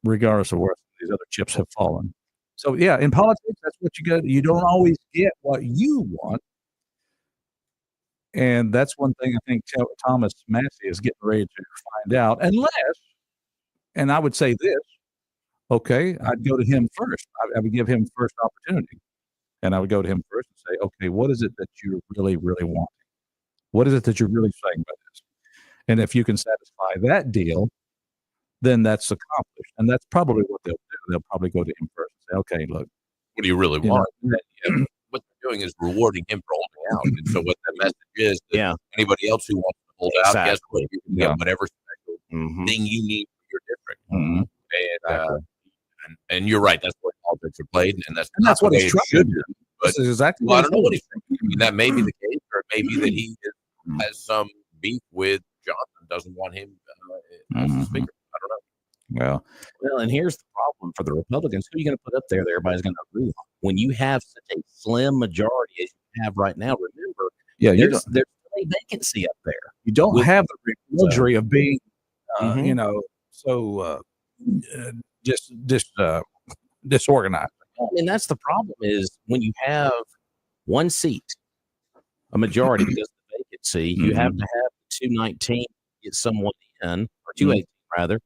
regardless of where these other chips have fallen. So yeah, in politics, that's what you got. You don't always get what you want, and that's one thing I think Thomas Massey is getting ready to find out. Unless, and I would say this. Okay, I'd go to him first. I would give him first opportunity. And I would go to him first and say, okay, what is it that you really, really want? What is it that you're really saying by this? And if you can satisfy that deal, then that's accomplished. And that's probably what they'll do. They'll probably go to him first and say, okay, look, what do you really You want? know? And what they're doing is rewarding him for holding out. And so what that message is that Yeah. anybody else who wants to hold out, guess what? You can Yeah. get whatever special thing you need for your district. Mhm. And, and you're right. That's what politics are played, and that's And not that's what the way he's it trying should to be. do. But This is exactly well, I what don't know what he's thinking. I mean, that may be the case, or it may be that he has some beef with Johnson, doesn't want him as the speaker. I don't know. Well, and here's the problem for the Republicans. Who are you going to put up there that everybody's going to agree on? When you have such a slim majority as you have right now, remember, there's still a vacancy up there. You don't have the luxury of being, Mhm. so disorganized. I mean, that's the problem is when you have one seat, a majority because of the vacancy, you have to have 219 get someone in, or 218 rather.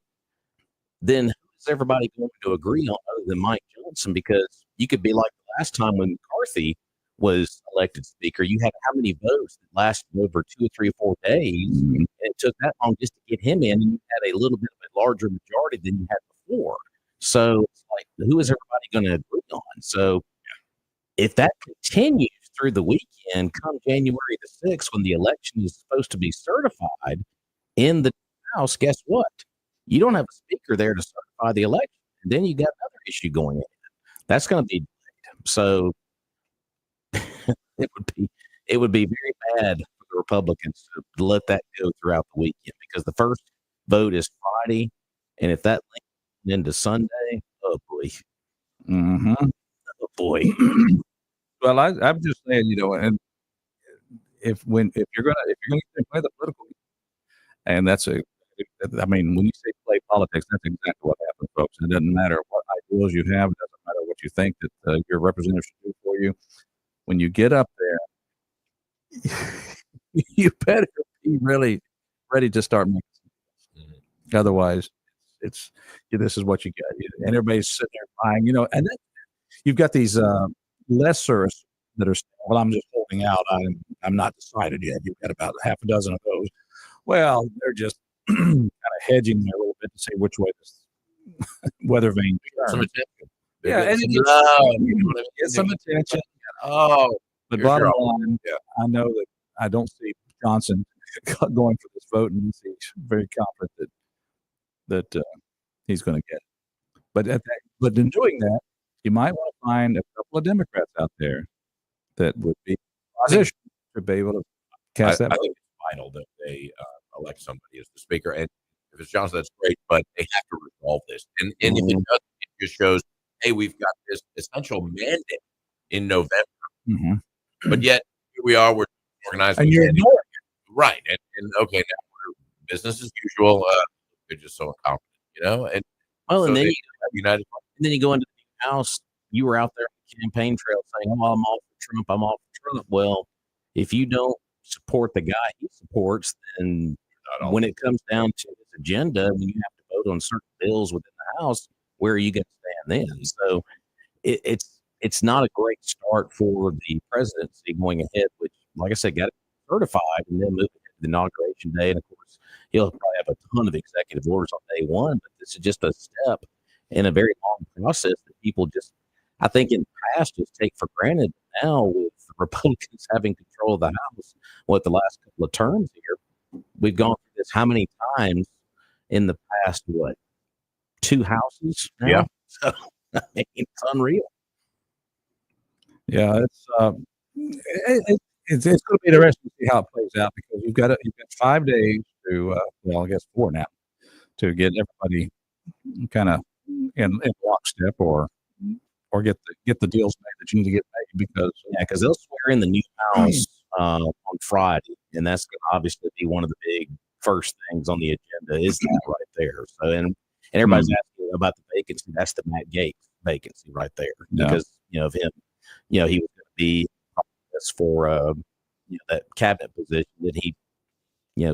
Then who's everybody going to agree on other than Mike Johnson? Because you could be like the last time when McCarthy was elected speaker, you had how many votes that lasted over 2 or 3 or 4 days, and it took that long just to get him in, and you had a little bit of a larger majority than you had before. So it's like, who is everybody going to agree on? So if that continues through the weekend, come January the 6th, when the election is supposed to be certified in the House, guess what? You don't have a speaker there to certify the election. And then you got another issue going in. That's going to be delayed. So it would be very bad for the Republicans to let that go throughout the weekend, because the first vote is Friday, and if that links into Sunday, oh boy, oh boy. Well, I'm just saying, and if you're gonna play the political, and when you say play politics, that's exactly what happens, folks. It doesn't matter what ideals you have. It doesn't matter what you think that your representative should do for you. When you get up there, you better be really ready to start making sense. Otherwise, this is what you get. And everybody's sitting there buying, and then you've got these lessers that are, well, I'm just holding out. I'm not decided yet. You've got about half a dozen of those. Well, they're just kind of hedging there a little bit to see which way this weather vane Some turns. attention. Yeah, and it gets some attention. Oh, But here's bottom your line, I know that I don't see Johnson going for this vote, and he's very confident that he's going to get it. But in doing that, you might want to find a couple of Democrats out there that would be positioned to be able to cast that I vote. think it's vital that they elect somebody as the speaker. And if it's Johnson, that's great, but they have to resolve this. And if it doesn't, it just shows, hey, we've got this essential mandate in November. But yet, here we are, we're organizing. And you're ignoring it. Right. And okay, now we're business as usual. They're just so incompetent, and Well, so and then United. and then you go into the House. You were out there on the campaign trail saying, "Oh, I'm all for Trump. I'm all for Trump." Well, if you don't support the guy he supports, then when it comes down to his agenda, when you have to vote on certain bills within the House, where are you going to stand then? So it's not a great start for the presidency going ahead, which, like I said, got it certified and then move into the inauguration day. And of course, he'll probably have a ton of executive orders on day one, but this is just a step in a very long process that people just, I think in the past, just take for granted. Now, with the Republicans having control of the House, the last couple of terms here, we've gone through this how many times in the past, 2 houses now? Yeah. So, I mean, it's unreal. Yeah, it's going to be interesting to see how it plays out, because you've got 5 days to, I guess 4 now, to get everybody kind of in lockstep or get the deals made that you need to get made, because they'll swear in the new House on Friday, and that's going to obviously be one of the big first things on the agenda is that right there. So and everybody's asking about the vacancy. That's the Matt Gaetz vacancy right there, because of him. He was going to be for that cabinet position that he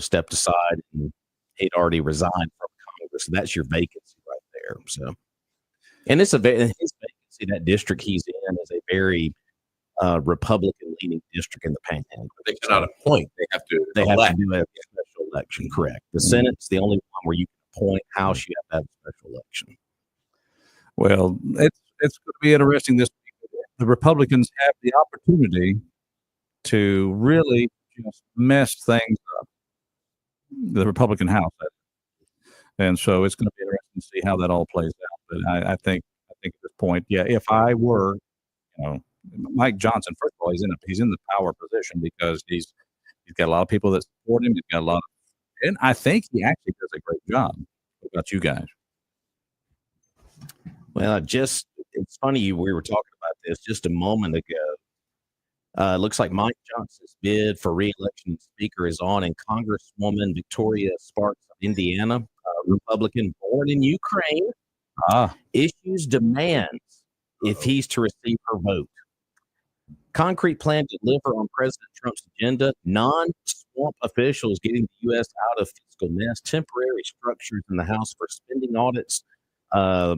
stepped aside, and he'd already resigned from Congress. So that's your vacancy right there. So, and his vacancy, that district he's in, is a very Republican-leaning district in the Panhandle. They cannot appoint; they have to. They have to do a special election. Correct. The Senate's the only one where you can appoint. House, you have to have a special election. Well, it's going to be interesting this week the Republicans have the opportunity to really just mess things up. The Republican House, and so it's going to be interesting to see how that all plays out. But I think at this point, yeah, if I were, Mike Johnson, first of all, he's in the power position because he's got a lot of people that support him. He's got a lot of, and I think he actually does a great job. What about you guys? Well, it's funny we were talking about this just a moment ago. It looks like Mike Johnson's bid for re-election speaker is on, and Congresswoman Victoria Sparks of Indiana, Republican born in Ukraine, issues demands if he's to receive her vote. Concrete plan to deliver on President Trump's agenda, non-swamp officials getting the U.S. out of fiscal mess, temporary structures in the House for spending audits. So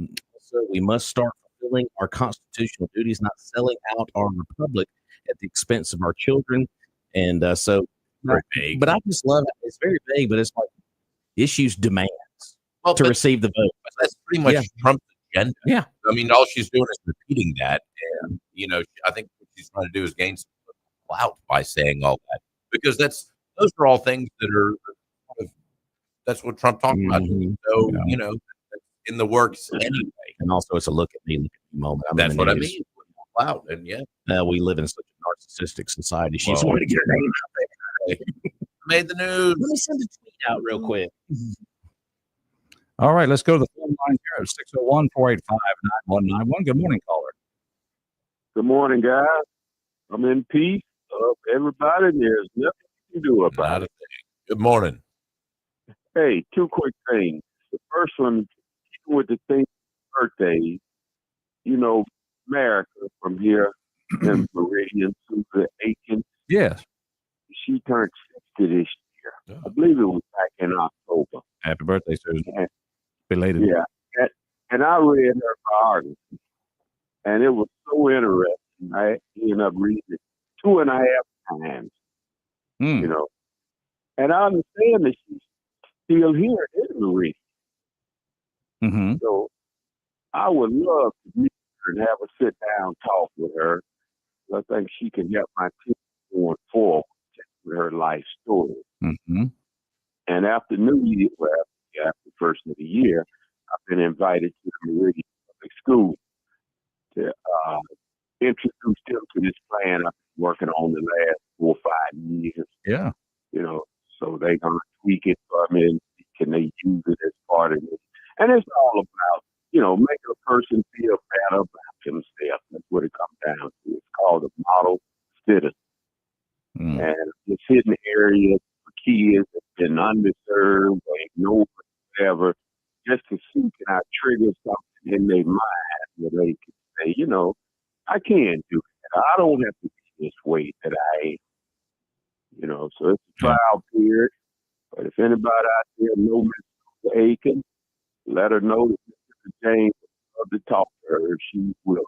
we must start fulfilling our constitutional duties, not selling out our republic at the expense of our children. And Very vague. But I just love it. It's very vague, but it's like issues demands to receive the vote. That's pretty much Trump's agenda. Yeah. I mean, all she's doing is repeating that. And, I think what she's trying to do is gain some clout by saying all that, because those are all things that are, that's what Trump talked about. So, that's in the works anyway. And also it's a look at me moment. That's what I mean. Clout. And we live in such a narcissistic society. She's wanting to get her name out there. Made the news. Let me send a tweet out real quick. All right, let's go to the phone line here at 601-485-9191. Good morning, caller. Good morning, guys. I'm in peace of everybody. There's nothing you can do about it. Good morning. Hey, two quick things. The first one, with the thing, birthdays, America from here in Meridian, Susan Aiken. Yes. She turned 60 this year. I believe it was back in October. Happy birthday, Susan. Belated. Yeah. And I read her biography, and it was so interesting. I ended up reading it 2.5 times, And I understand that she's still here in Meridian. Mm-hmm. So I would love to meet her and have a sit-down talk with her. I think she can help my team going forward with her life story. Mm-hmm. And after New Year, after the first of the year, I've been invited to the Meridian Public School to introduce them to this plan I've been working on the last 4 or 5 years. Yeah. So they're going to tweak it for me and can they use it as part of it. And it's all about, making a person feel better about themselves. That's what it comes down to. It's called a model citizen. And it's hidden areas for kids that's been underserved or ignored, whatever, just to see can I trigger something in their mind where they can say, I can do it. I don't have to be this way that I am. So it's a trial period. But if anybody out there knows Mr. Aiken, let her know that Mr. James would love to talk to her if she's willing.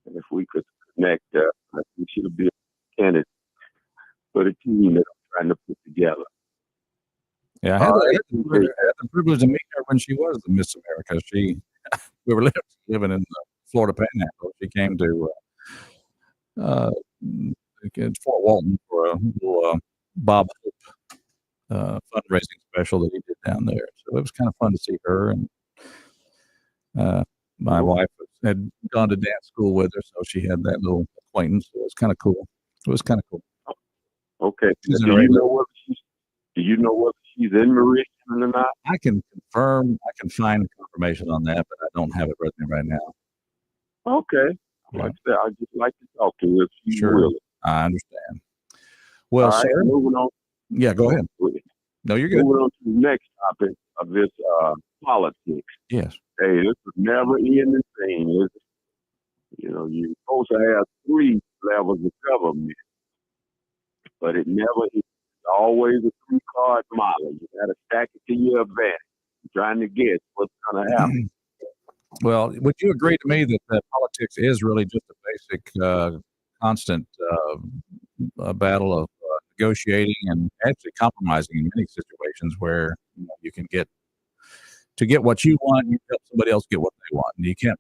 And if we could connect her, I think she'll be a candidate for the team that I'm trying to put together. Yeah, I had the privilege to meet her when she was the Miss America. We were living in the Florida Panhandle. She came to Fort Walton for a little Bob Hope fundraising special that he did down there. So it was kind of fun to see her. And my wife had gone to dance school with her, so she had that little acquaintance. So it was kind of cool. Okay. Do you know whether she's in Meridian or not? I can confirm. I can find confirmation on that, but I don't have it with me right now. Okay. Like I said, I'd just like to talk to her if she's Sure. willing. I understand. Well, right, sir. moving on. Yeah, go ahead. No, you're good. Moving on to the next topic of this politics. Yes. Hey, this is never ending thing, is it? You're supposed to have 3 levels of government, but it never is. It's always a 3-card model. You got to stack it to your advantage. You're trying to guess what's going to happen. Well, would you agree to me that politics is really just a basic, constant battle of negotiating and actually compromising in many situations where you can get what you want, you help somebody else get what they want, and you can't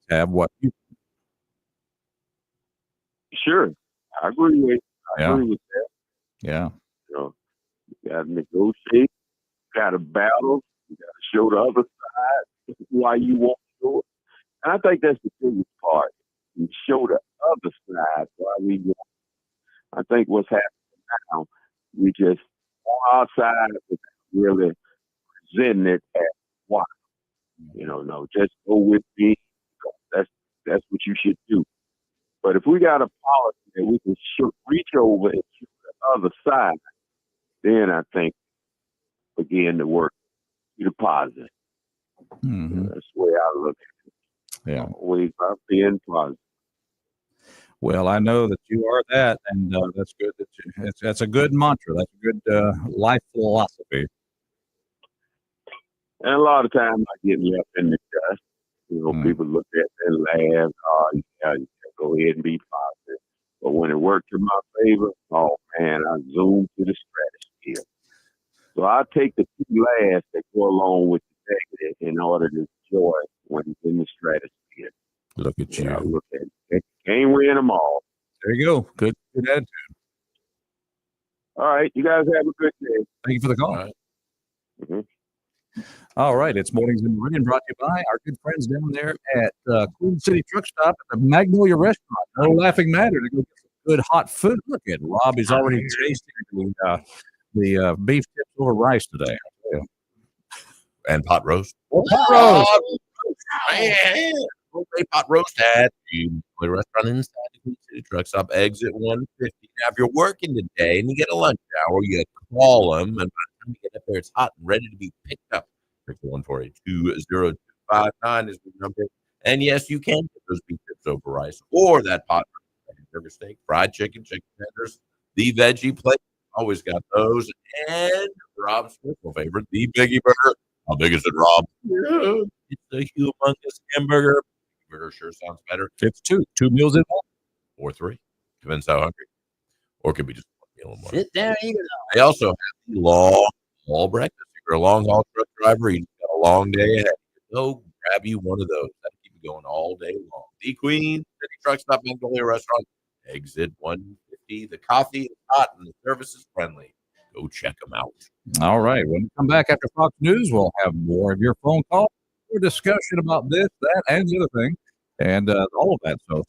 have what you want. sure. I agree with. I Yeah. agree with that. Yeah. You know, you got to negotiate. Got to battle. You got to show the other side why you want to do it. And I think that's the biggest part. You show the other side why we want. I think what's happening now, we just on our side without really presenting it as why. No, just go with me. That's that's what you should do. But if we got a policy that we can reach over and shoot the other side, then I think begin to work to the positive. Hmm. That's the way I look at it. Yeah. Always about being positive. Well, I know that you are that, and that's good. That's a good mantra. That's a good life philosophy. And a lot of times I get left in the dust. Mm. People look at me and laugh. Oh, yeah, you can go ahead and be positive. But when it worked in my favor, oh man, I zoomed to the stratosphere. So I take the two last that go along with the negative in order to enjoy when it's in the stratosphere. Look at you. I look at it. Can't win them all. There you go. Good attitude. All right, you guys have a good day. Thank you for the call. All right. All right, it's Mornings in Meridian, brought to you by our good friends down there at Queen City Truck Stop at the Magnolia Restaurant. No laughing matter to go get some good hot food. Look at Rob; he's already tasting the beef tips over rice today. And pot roast. Well, pot roast. Man, okay, pot roast at the restaurant inside the Queen City Truck Stop, exit 150. Now, if you're working today and you get a lunch hour, you call them, and by the time you get up there, it's hot and ready to be picked up. 614-20259 is the number. And yes, you can get those beef tips over rice or that pot roast, burger steak, fried chicken, chicken tenders, the veggie plate. Always got those. And Rob's personal favorite, the Biggie Burger. How big is it, Rob? Yeah, it's a humongous hamburger. Burger sure sounds better. It's two meals in one. Or three. Depends how hungry. Or it could be just one meal in one. Sit down, eat it. They also have the long haul breakfast. If you're a long haul truck driver, you got a long day ahead. Go grab you one of those. That'll keep you going all day long. The Queen City Truck Stop Magnolia Restaurant, exit 150. The coffee is hot and the service is friendly. Go check them out. All right. When we come back after Fox News, we'll have more of your phone calls, more discussion about this, that, and the other thing, and all of that. So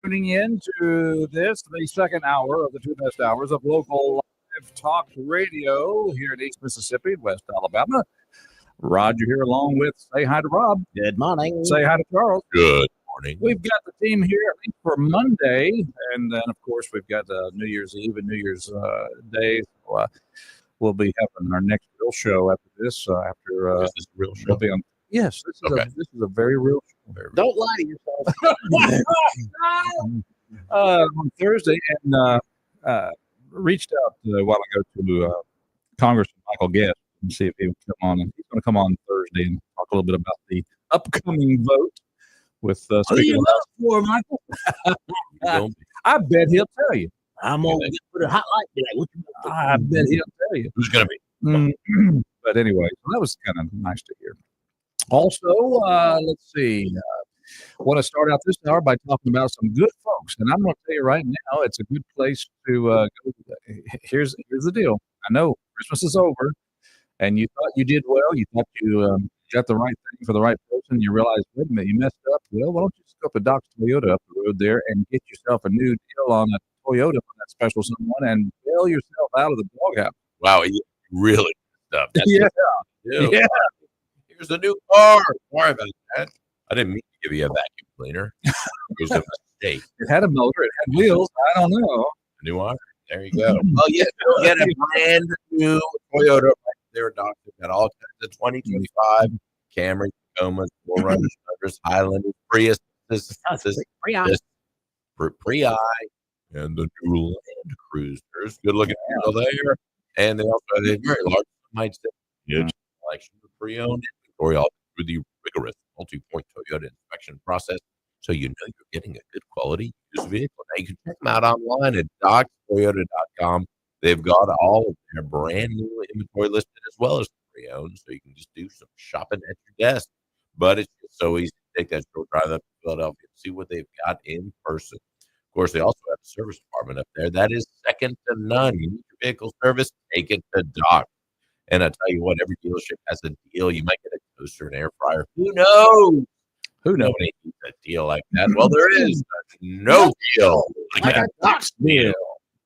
tuning in to the second hour of the two best hours of local live talk radio here in East Mississippi, West Alabama. Roger here along with Say Hi to Rob. Good morning. Say hi to Charles. Good morning. We've got the team here at least for Monday, and then, of course, we've got New Year's Eve and New Year's Day. So, we'll be having our next real show after this. Is this a real show? We'll be on. Yes, this is a very real show. Don't lie to yourself. On Thursday, and reached out a while ago to Congressman Michael Guest and see if he would come on. And he's going to come on Thursday and talk a little bit about the upcoming vote. With Who you vote for, Michael? I bet he'll tell you. I'm going to put a hot light today. What you vote for? I bet he'll tell you. Who's going to be? But anyway, so that was kind of nice to hear. Also, let's see. Want to start out this hour by talking about some good folks, and I'm going to tell you right now, it's a good place to go. Here's the deal. I know Christmas is over, and you thought you did well. You thought you got the right thing for the right person. You realized, wait a minute, you messed up. Well, why don't you just go up to Doc's Toyota up the road there and get yourself a new deal on a Toyota for that special someone and bail yourself out of the doghouse. Wow, you really messed up. That's Yeah. Here's a new car. Sorry about that. I didn't mean to give you a vacuum cleaner. It was a mistake. It had a motor. It had wheels. I don't know. New iron. There you go. Well, yeah, you'll get a brand new Toyota right there, Doc. They've got all kinds of 2025 Camry, Tacomas, 4Runners, Highlanders, Prius, Pre-I, and the new Land Cruisers. Good looking people there. And they also have a very large, might say, huge selection of pre-owned inventory all through the rigorous multi-point Toyota inspection process, so you know you're getting a good quality used vehicle. Now you can check them out online at docstoyota.com. They've got all of their brand new inventory listed as well as pre-owned, so you can just do some shopping at your desk. But it's just so easy to take that short drive up to Philadelphia and see what they've got in person. Of course, they also have a service department up there that is second to none. You need your vehicle service, take it to Doc. And I tell you what, every dealership has a deal. You might get a toaster, an air fryer. Who knows? Who knows a deal like that? Well, there is no deal like a Doc's deal.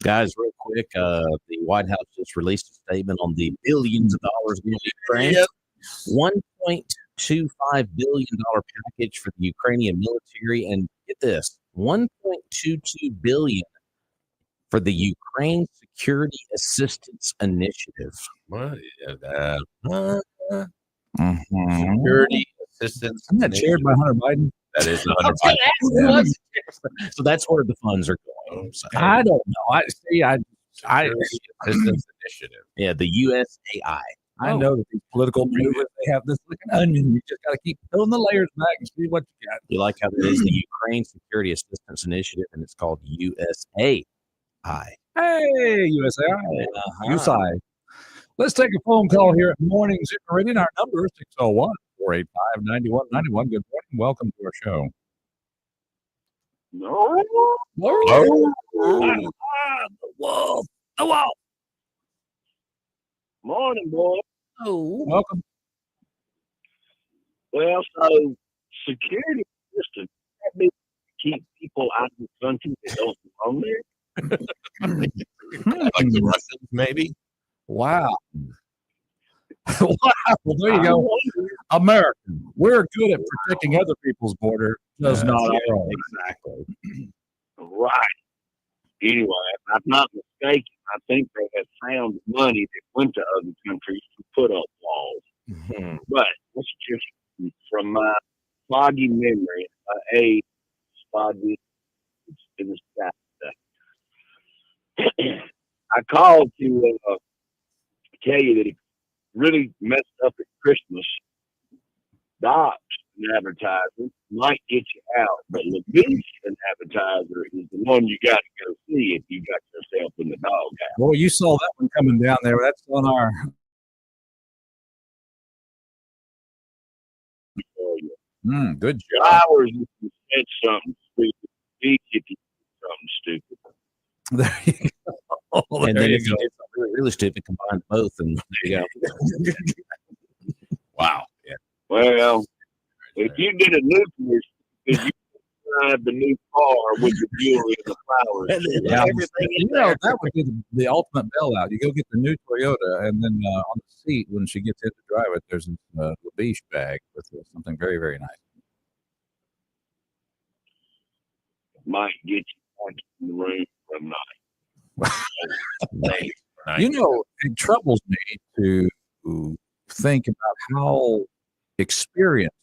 Guys, real quick, the White House just released a statement on the billions of dollars going to Ukraine. Yep. $1.25 billion package for the Ukrainian military. And get this, $1.22 billion for the Ukraine Security Assistance Initiative. What is that? Security Assistance. Isn't that chaired by Hunter Biden? That is Hunter Biden. So that's where the funds are going. So, I don't know. Security Assistance Initiative. yeah, the USAI. I know that these political movements, they have this like an onion. You just got to keep peeling the layers back and see what you got. You like how that is the Ukraine Security Assistance Initiative, and it's called USAI. Hey, USAI. USAI. Let's take a phone call here at Mornings in Meridian. Our number is 601-485-9191. Good morning. Welcome to our show. No. The wolf. The wolf. Morning, boy. Welcome. Well, so security system that means keep people out of the country that don't belong there. Like the Russians, maybe? Wow. Wow. Well, there you go. American. We're good at protecting other people's border, just not our own. Exactly. Right. Anyway, if I'm not mistaken, I think they had found money that went to other countries to put up walls. Mm-hmm. But that's just from my foggy memory, foggy in the sky. I called to tell you that it really messed up at Christmas. Docs and advertising might get you out, but Levinsky advertiser is the one you got to go see if you got yourself in the doghouse. Boy, you saw that one coming down there. That's on our. Good job. Flowers, if you said something stupid. Speak if you said something stupid. There you go. And There then you if you did something really stupid, combine both, and there you go. Wow. Yeah. Well, if you did a nuclear, if you drive the new car with the jewelry and the flowers. Yeah, Everything in that would be the ultimate bailout. You go get the new Toyota, and then on the seat when she gets in to drive it, there's a beach bag with something very, very nice. Might get you back in the room from night. You know, it troubles me to think about how experienced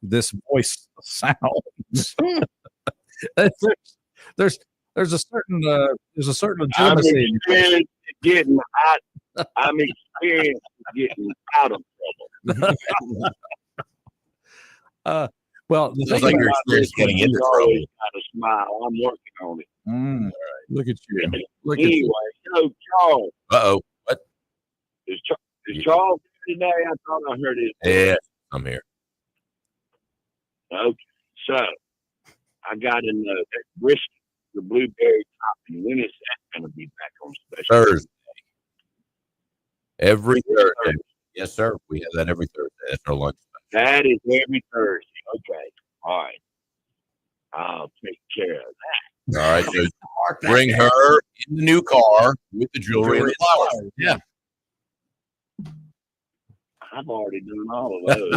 this voice sounds. there's a certain I'm legitimacy. experienced at getting out. I'm experienced at getting out of trouble. Well, the Sounds thing like you're about experienced getting into trouble. Always got a smile. I'm working on it. Look at you. Look at Anyway, you. so Charles, Uh-oh. What? is Charles here today? I thought I heard his. Yeah, I'm here. Okay, so I got to know that brisket, the blueberry topping. When is that going to be back on special? Thursday. Every Thursday. Yes, sir. We have that every Thursday. That's our lunch. That is every Thursday. Okay, all right. I'll take care of that. All right. So bring her in the new car with the jewelry and the flowers. Yeah. I've already done all of those.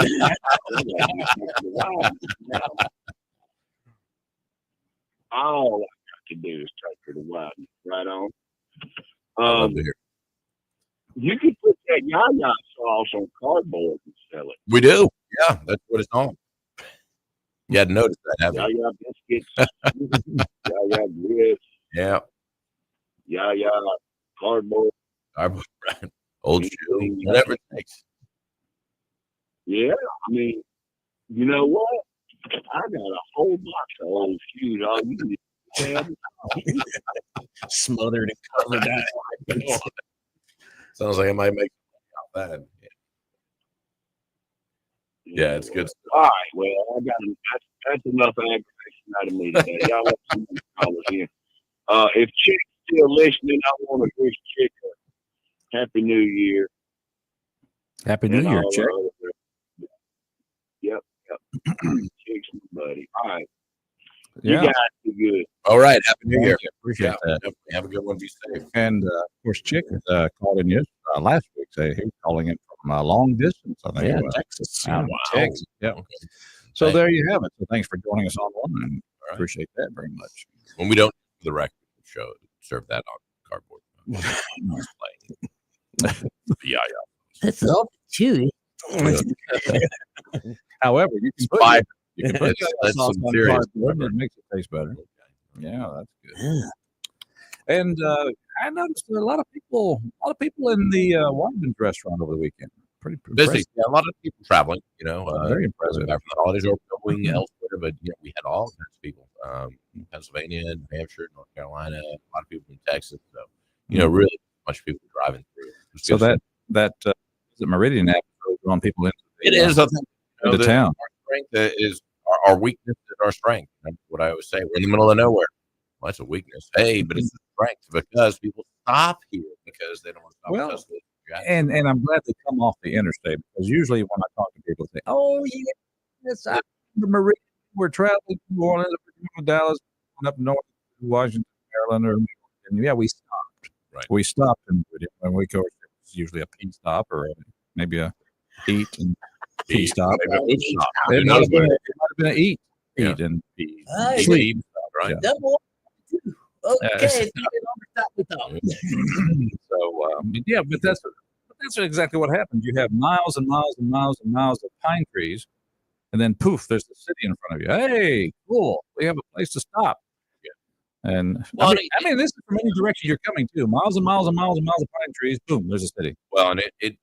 All I got to do is take her to Wyden. Right on. I love to hear. You can put that yaya sauce on cardboard and sell it. We do. Yeah, that's what it's on. You hadn't noticed that, have you? Yaya biscuits, yaya grits, Yeah. yaya cardboard. Old shoe, whatever it takes. Yeah, I mean, you know what? I got a whole box of old shoes. All you need to have. Smothered and covered up. Sounds like I might make something out of that. Yeah, it's good stuff. All right, well, I got that's enough aggravation out of me today. Y'all let somebody call us in. If Chick's still listening, I want to wish Chick a Happy New Year. Happy New Year, Chick. Yep. Chick's my buddy. All right. Yeah. You guys be good. All right. Happy New Thank Year. you. Appreciate that. Definitely. Have a good one. Be safe. And of course, Chick called in last week. He was calling in from a long distance. I think Yeah, it was. Texas. Out in Wow. Texas. Yeah. Okay. So Thank there you have it. So thanks for joining us online. All right. Appreciate that very much. When we don't do the record show, serve that on cardboard. Yeah. That's all chewy. However, you can put Five. you can put That's sauce some on serious. cardboard, and it makes it taste better. Yeah, that's good. And I noticed a lot of people in the Waterman's restaurant over the weekend. Pretty Busy. impressive. Yeah, a lot of people traveling, Very impressive. back from the holidays or going elsewhere, but we had all kinds of people. Pennsylvania, New Hampshire, North Carolina, a lot of people from Texas. So, really a bunch of people driving through. So that Meridian app is drawing people into it is, I think, into town. Our strength is our weakness is our strength. That's what I always say. We're in the middle of nowhere. Well, that's a weakness. Hey, but it's a strength because people stop here because they don't want to stop. Well, with us. And I'm glad they come off the interstate because usually when I talk to people, they say, "Oh yeah, yes, I remember Meridian. We're traveling to New Orleans, to Dallas, going up north to Washington, Maryland, or and yeah, we stopped. Right. We stopped in Meridian, and we go. It's usually a pee stop or maybe a eat and pee stop. It might have been an eat and pee, sleep. Right. Yeah. Okay. So but that's exactly what happens. You have miles and miles and miles and miles of pine trees, and then poof, there's the city in front of you. Hey, cool! We have a place to stop. Yeah. And I mean, this is from any direction you're coming to. Miles and miles and miles and miles of pine trees. Boom, there's a city. Well, and it's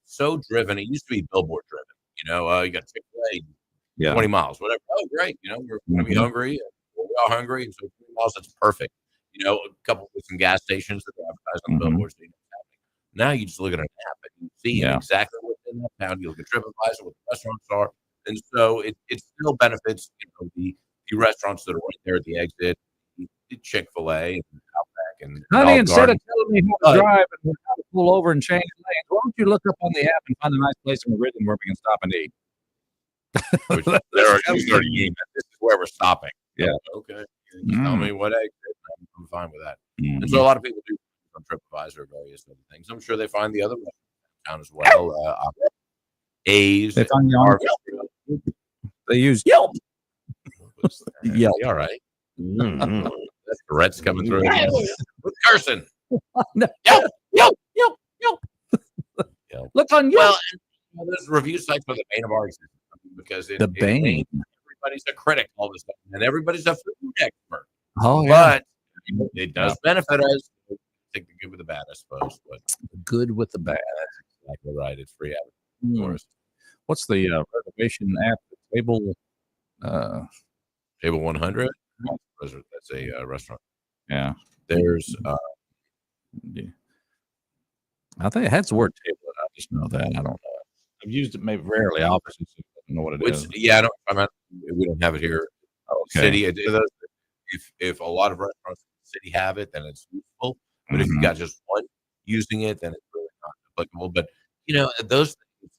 so driven. It used to be billboard driven. You got Chick-fil-A, 20 miles, whatever. Oh, great! We're going to be hungry. We're all hungry, and so 20 miles. That's perfect. A couple with some gas stations that are advertised on the billboards. Now you just look at an app and you see exactly what's in that town. You look at TripAdvisor, what the restaurants are, and so it still benefits the restaurants that are right there at the exit, the Chick-fil-A and Outback and Honey, Olive instead Garden. of telling me how to drive and how to pull over and change lanes, why don't you look up on the app and find a nice place in Meridian where we can stop and eat? This is where we're stopping. Yeah. Okay. Just tell me what exit. I'm fine with that. Mm-hmm. And so a lot of people do on TripAdvisor, various other things. I'm sure they find the other restaurants down as well. A's. They find you on Yelp. They use Yelp. Yelp. All right. Mm-hmm. That's Tourette's coming through. With cursing. No. Yelp. Look on Yelp. Well, there's review sites for the bane of our existence because The Bane. everybody's a critic all of a sudden, and everybody's a food expert. Oh, yeah. But it does benefit us. Take the good with the bad, I suppose. But Good with the bad. that's exactly right. It's free advertising for us. What's the reservation app? Table. Table 100. That's a restaurant. Yeah. There's Yeah. I think it has the word table. I just know that. I don't know. I've used it maybe rarely. Obviously, so I don't know what it is. yeah, we don't have it here. Okay. City. If a lot of restaurants in the city have it, then it's useful. But if you Mhm. got just one using it, then it's really not applicable. But those things,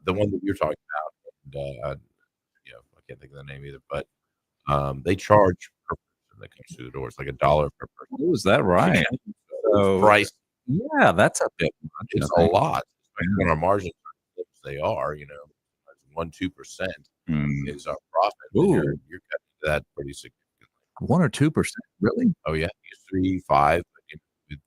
the one that you're talking about, and I can't think of the name either. But they charge per person that comes through the door. It's like $1 per person. Oh, is that right? So, Price. yeah, that's a bit much. It's a lot, especially when our margins are as they are. 1-2% is our profit. Ooh. You're cutting that pretty significantly. 1 or 2%, really? Oh yeah, it's 3-5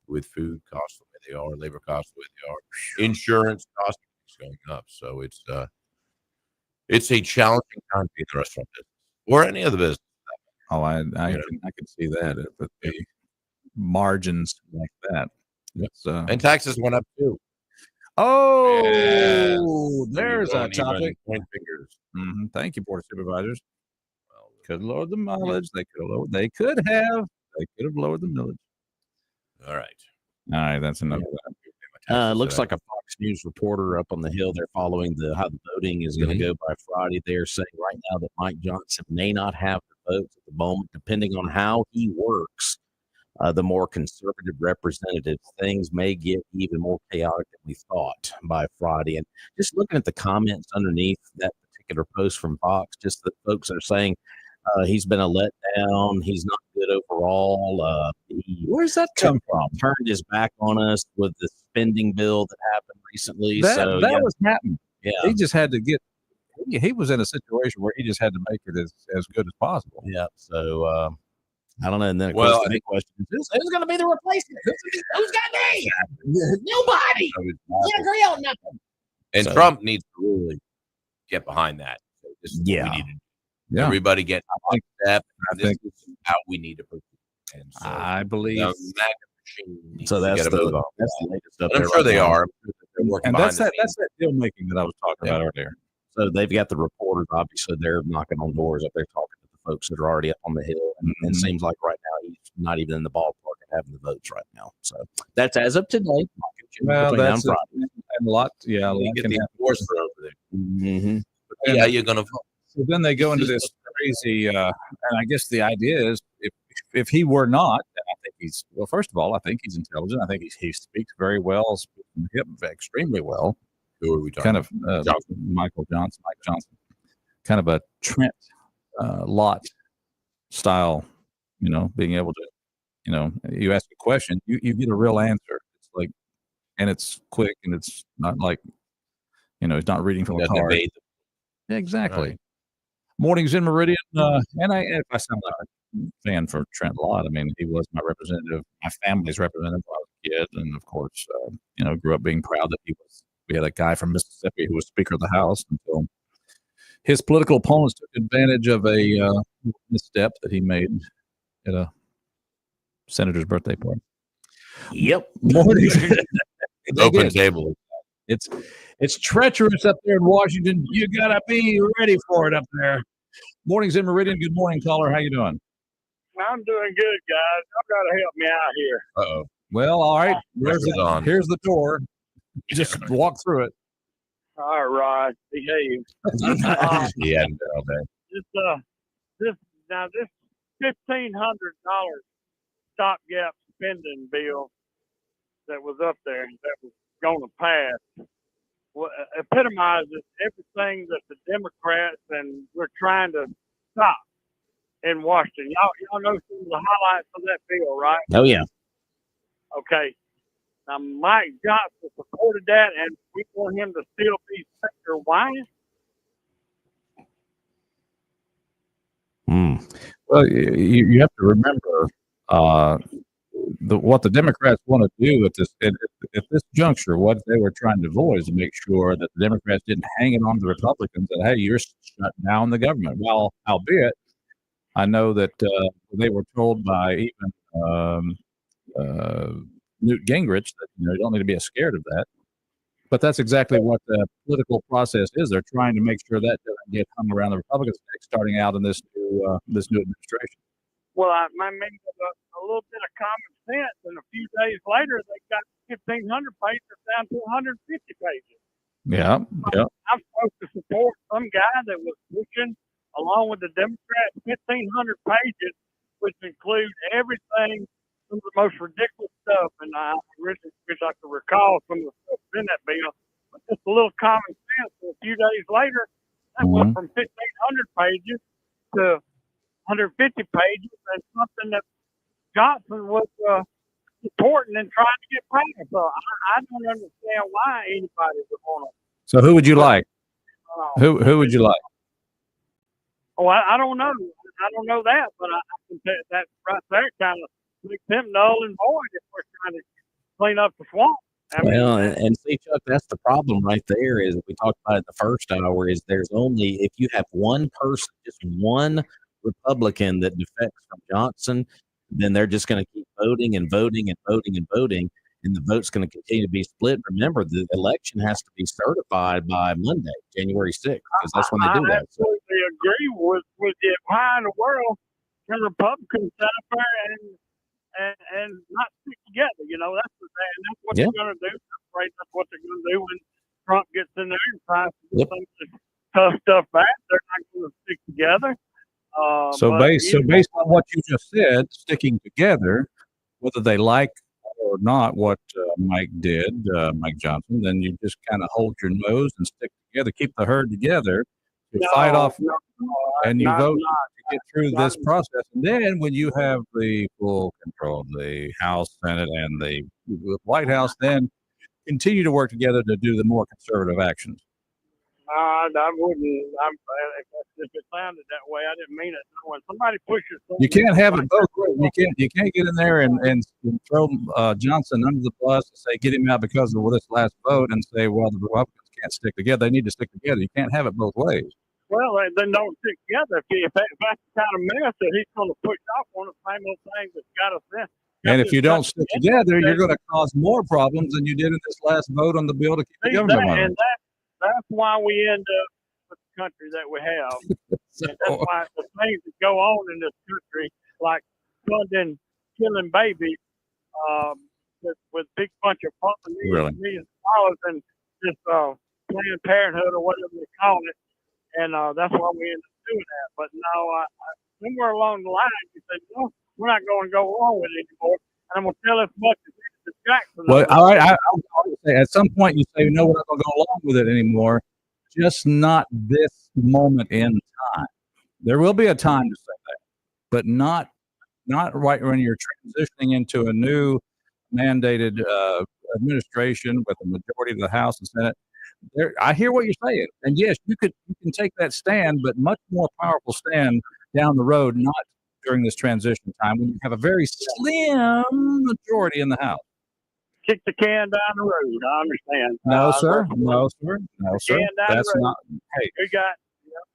with food costs the way they are, labor costs the way they are, insurance costs is going up. So it's a challenging time to be in the restaurant business or any other business. Oh, I can see that. If the margins like that. It's, And taxes went up too. oh, Yes. there's You a don't even topic. point fingers. Thank you, Board of Supervisors. Well, Could lower the mileage. They could have lowered. They could have lowered the millage. all right. All right, that's enough of that. Looks like a Fox News reporter up on the Hill. They're following how the voting is going to go by Friday. They're saying right now that Mike Johnson may not have the votes at the moment, depending on how he works. The more conservative representatives, things may get even more chaotic than we thought by Friday. And just looking at the comments underneath that particular post from Fox, just the folks are saying he's been a letdown. He's not good overall. Where's that come from? Turned his back on us with the spending bill that happened recently. That was happening. Yeah. He just had to get. He was in a situation where he just had to make it as good as possible. Yeah. So I don't know. And then of Well, course, the big question is who's going to be the replacement? Who's going to be? Nobody. Can't agree on nothing. And So- Trump needs to really get behind that. So this is what Yeah. we need to do. Yeah. Everybody get think- step. I This think- is how we need to proceed. And so I believe. the MAGA machine needs So to that's get a move on. that's the latest up And I'm there sure right they now. are. I'm sure that they're working And behind that's the that. scenes. That's that deal making that I was talking about earlier. So they've got the reporters. Obviously, they're knocking on doors up there, talking to the folks that are already up on the hill. And it Mhm. seems like right now he's not even in the ballpark and having the votes right now. So that's as of today. Well, Between now that's and it. Friday. And a lot. Yeah, a You lot get can the happen. enforcer over there. Mm-hmm. But yeah, you're going to vote. So then they go into this crazy, and I guess the idea is if he were not, then I think he's well. First of all, I think he's intelligent. I think he speaks very well, speaks extremely well. Who are we talking Kind of Johnson. Mike Johnson, kind of a Trent Lott style. Being able to, you ask a question, you get a real answer. It's like, and it's quick, and it's not like, he's not reading from a Doesn't card. evade Yeah, exactly. Right. Mornings in Meridian, and if I sound like a fan for Trent Lott, I mean, he was my representative, my family's representative when I was a kid, and of course, grew up being proud that we had a guy from Mississippi who was Speaker of the House until his political opponents took advantage of a misstep that he made at a senator's birthday party. Yep. Mornings. Open table. It's treacherous up there in Washington. You gotta be ready for it up there. Mornings in Meridian. Good morning, caller. How you doing? I'm doing good, guys. Y'all got to help me out here. Uh-oh. Well, all right. Pressure's on. Here's the door. Just walk through it. All right, behave. He hadn't been all day. This $1,500 stopgap spending bill that was up there that was going to pass epitomizes everything that the Democrats and we're trying to stop. in Washington. Y'all know some of the highlights of that bill, right? Oh, yeah. Okay. Now, Mike Johnson supported that, and we want him to still be Speaker. Why? Well, you have to remember what the Democrats want to do at this juncture. What they were trying to avoid is to make sure that the Democrats didn't hang it on the Republicans that, hey, you're shutting down the government. Well, albeit I know that they were told by even Newt Gingrich that you don't need to be scared of that. But that's exactly what the political process is. They're trying to make sure that doesn't get hung around the Republicans starting out in this new administration. Well, I mean, a little bit of common sense, and a few days later, they got 1,500 pages down to 150 pages. Yeah. I'm supposed to support some guy that was pushing, along with the Democrats, 1,500 pages, which include everything, some of the most ridiculous stuff. And I really wish I could recall some of the stuff in that bill. But just a little common sense. And a few days later, that went from 1,500 pages to 150 pages, and something that Johnson was supporting and trying to get passed. So I don't understand why anybody would want to. So who would you like? Who would you like? Oh, I don't know. I don't know that, but I can tell that right there kind of makes him null and void if we're trying to clean up the swamp. Well, and see, Chuck, that's the problem right there. Is we talked about it the first hour. Is there's only if you have one person, just one Republican that defects from Johnson, then they're just going to keep voting and voting and voting and voting, and the vote's going to continue to be split. Remember, the election has to be certified by Monday, January 6th, because that's when they do that. I absolutely agree with you. Why in the world can Republicans stand up there and not stick together? You know, that's what they're going to do. I'm afraid that's what they're going to do when Trump gets in there and tries to get some of this tough stuff back. They're not going to stick together. So based on what you just said, sticking together, whether they like or not what Mike did, Mike Johnson, then you just kind of hold your nose and stick together, keep the herd together, fight off, and you vote to get through this process. And then when you have the full control of the House, Senate, and the White House, then continue to work together to do the more conservative actions. I wouldn't. If it sounded that way, I didn't mean it. When somebody pushes, you can't have it both ways. You can't get in there and throw Johnson under the bus and say get him out because of this last vote, and say, well, the Republicans can't stick together. They need to stick together. You can't have it both ways. Well, then don't stick together. If that's the kind of mess that he's going to push off, one of the same little things that's got us in. And if you don't stick together, you're going to cause more problems than you did in this last vote on the bill to keep the government running. And that's why we end up with the country that we have. And that's why the things that go on in this country, like funding killing babies with big bunch of pumping millions of dollars and just Planned Parenthood or whatever they call it. And that's why we end up doing that. But no, somewhere along the line, you said, no, we're not going to go along with it anymore. And I'm going to tell as much as Jackson. Well, all right. I would say at some point you say, no, we're not going to go along with it anymore. Just not this moment in time. There will be a time to say that, but not right when you're transitioning into a new mandated administration with a majority of the House and Senate. I hear what you're saying, and yes, you can take that stand, but much more powerful stand down the road, not during this transition time when you have a very slim majority in the House. Kick the can down the road. I understand. No, sir. No, sir. No, sir. That's not. Hey,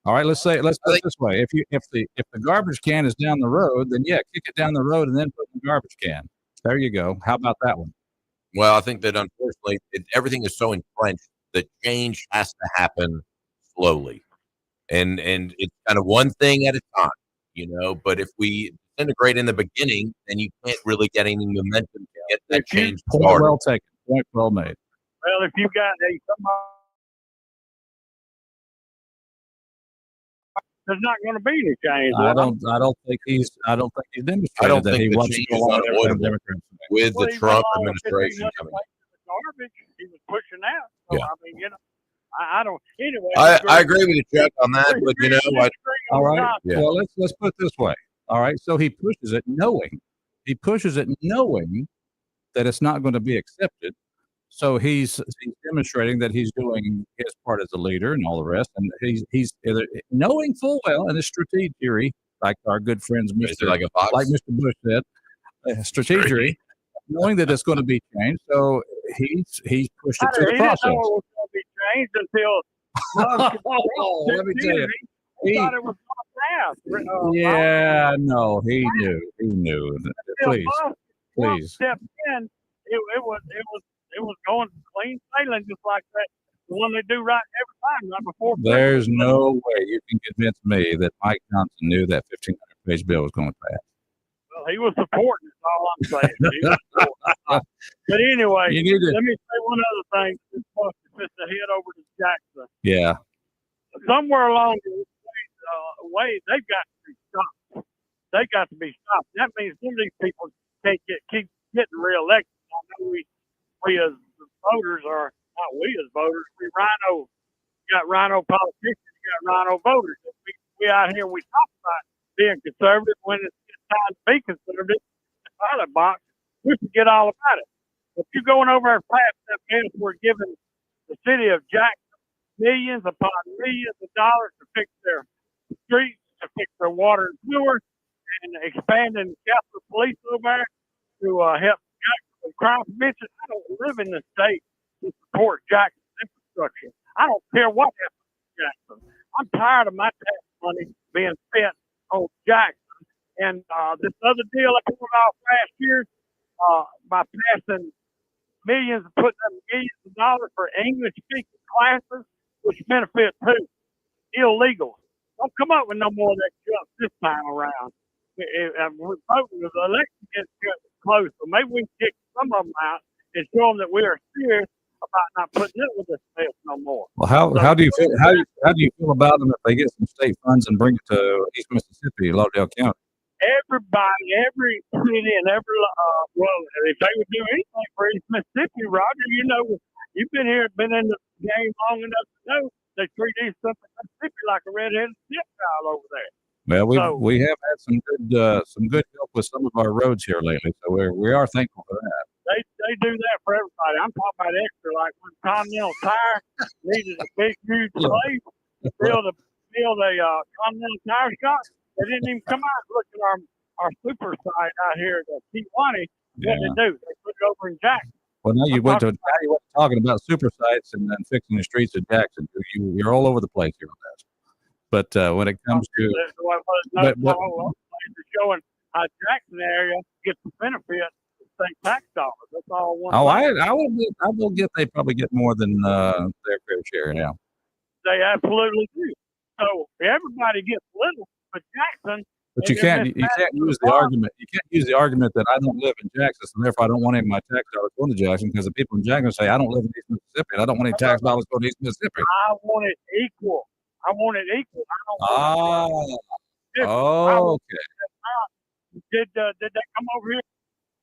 all right. Let's put it this way: if the garbage can is down the road, then yeah, kick it down the road and then put in the garbage can. There you go. How about that one? Well, I think that unfortunately everything is so entrenched that change has to happen slowly, and it's kind of one thing at a time, But if we integrate in the beginning, then you can't really get any momentum to get that change started. Point well taken. Point well made. Well, if you got somebody, there's not going to be any change. I don't think he's demonstrated that he wants to go along with the Trump administration coming. Garbage he was pushing out. So, yeah. I mean, I don't. Anyway, I agree with you, Chuck, on that. But All right. Yeah. Well, let's put it this way. All right. So he pushes it knowing that it's not going to be accepted. So he's demonstrating that he's doing his part as a leader and all the rest, and he's knowing full well, and it's strategery, like our good friends, Is it like a box? like Mr. Bush said, strategery, knowing that it's going to be changed. So he's pushed it to the He process. didn't know it was going to be changed until Let me tell you, he thought it was going to pass. yeah, no, he knew. Please, please. Stepped in. It was going clean sailing just like that. The one they do right every time, right before. There's no way you can convince me that Mike Johnson knew that 1,500-page bill was going to pass. Well, he was supporting. Is all I'm saying. He was supporting. But anyway, let me say one other thing. Just to head over to Jackson. Yeah. Somewhere along the way, they've got to be stopped. They got to be stopped. That means some of these people can't keep getting reelected. I know we as voters are not we as voters. We got rhino politicians, you got rhino voters. We out here we talk about being conservative when it's time to be conservative. The ballot box, we forget all about it. If you're going over and past that bill, we're giving the city of Jackson millions upon millions of dollars to fix their streets, to fix their water and sewer, and expanding Capitol Police over there to help Jackson with crime prevention. I don't live in the state to support Jackson's infrastructure. I don't care what happens to Jackson. I'm tired of my tax money being spent on Jackson. And this other deal I pulled off last year by passing millions, putting up millions of dollars for English-speaking classes, which benefit who? Illegals. Don't come up with no more of that junk this time around. We're voting, the election gets close, so maybe we can kick some of them out and show them that we are serious about not putting up with this mess no more. Well, how do you feel? How do you feel about them if they get some state funds and bring it to East Mississippi, Lauderdale County? Everybody, every city, and every well, if they would do anything for East Mississippi, Roger, you know, you've been here, been in the game long enough to know they treat East Mississippi like a redheaded stepchild over there. Well, we have had some good help with some of our roads here lately, so we are thankful for that. They do that for everybody. I'm talking about extra, like when Continental Tire needed a big, huge place to build a Continental Tire shop. They didn't even come out and look at our super site out here at T20. What they do? They put it over in Jackson. Well, now you went talking about super sites and then fixing the streets of Jackson. You're all over the place here on that. But when it comes to showing how Jackson area gets the benefit of state tax dollars. That's all. I will get they probably get more than their fair share now. They absolutely do. So everybody gets little, but Jackson. But you can't use the argument. You can't use the argument that I don't live in Jackson, and therefore I don't want any of my tax dollars going to Jackson, because the people in Jackson say I don't live in East Mississippi and I don't want any tax dollars going to East Mississippi. I want it equal. I want it equal. Okay. Did that come over here?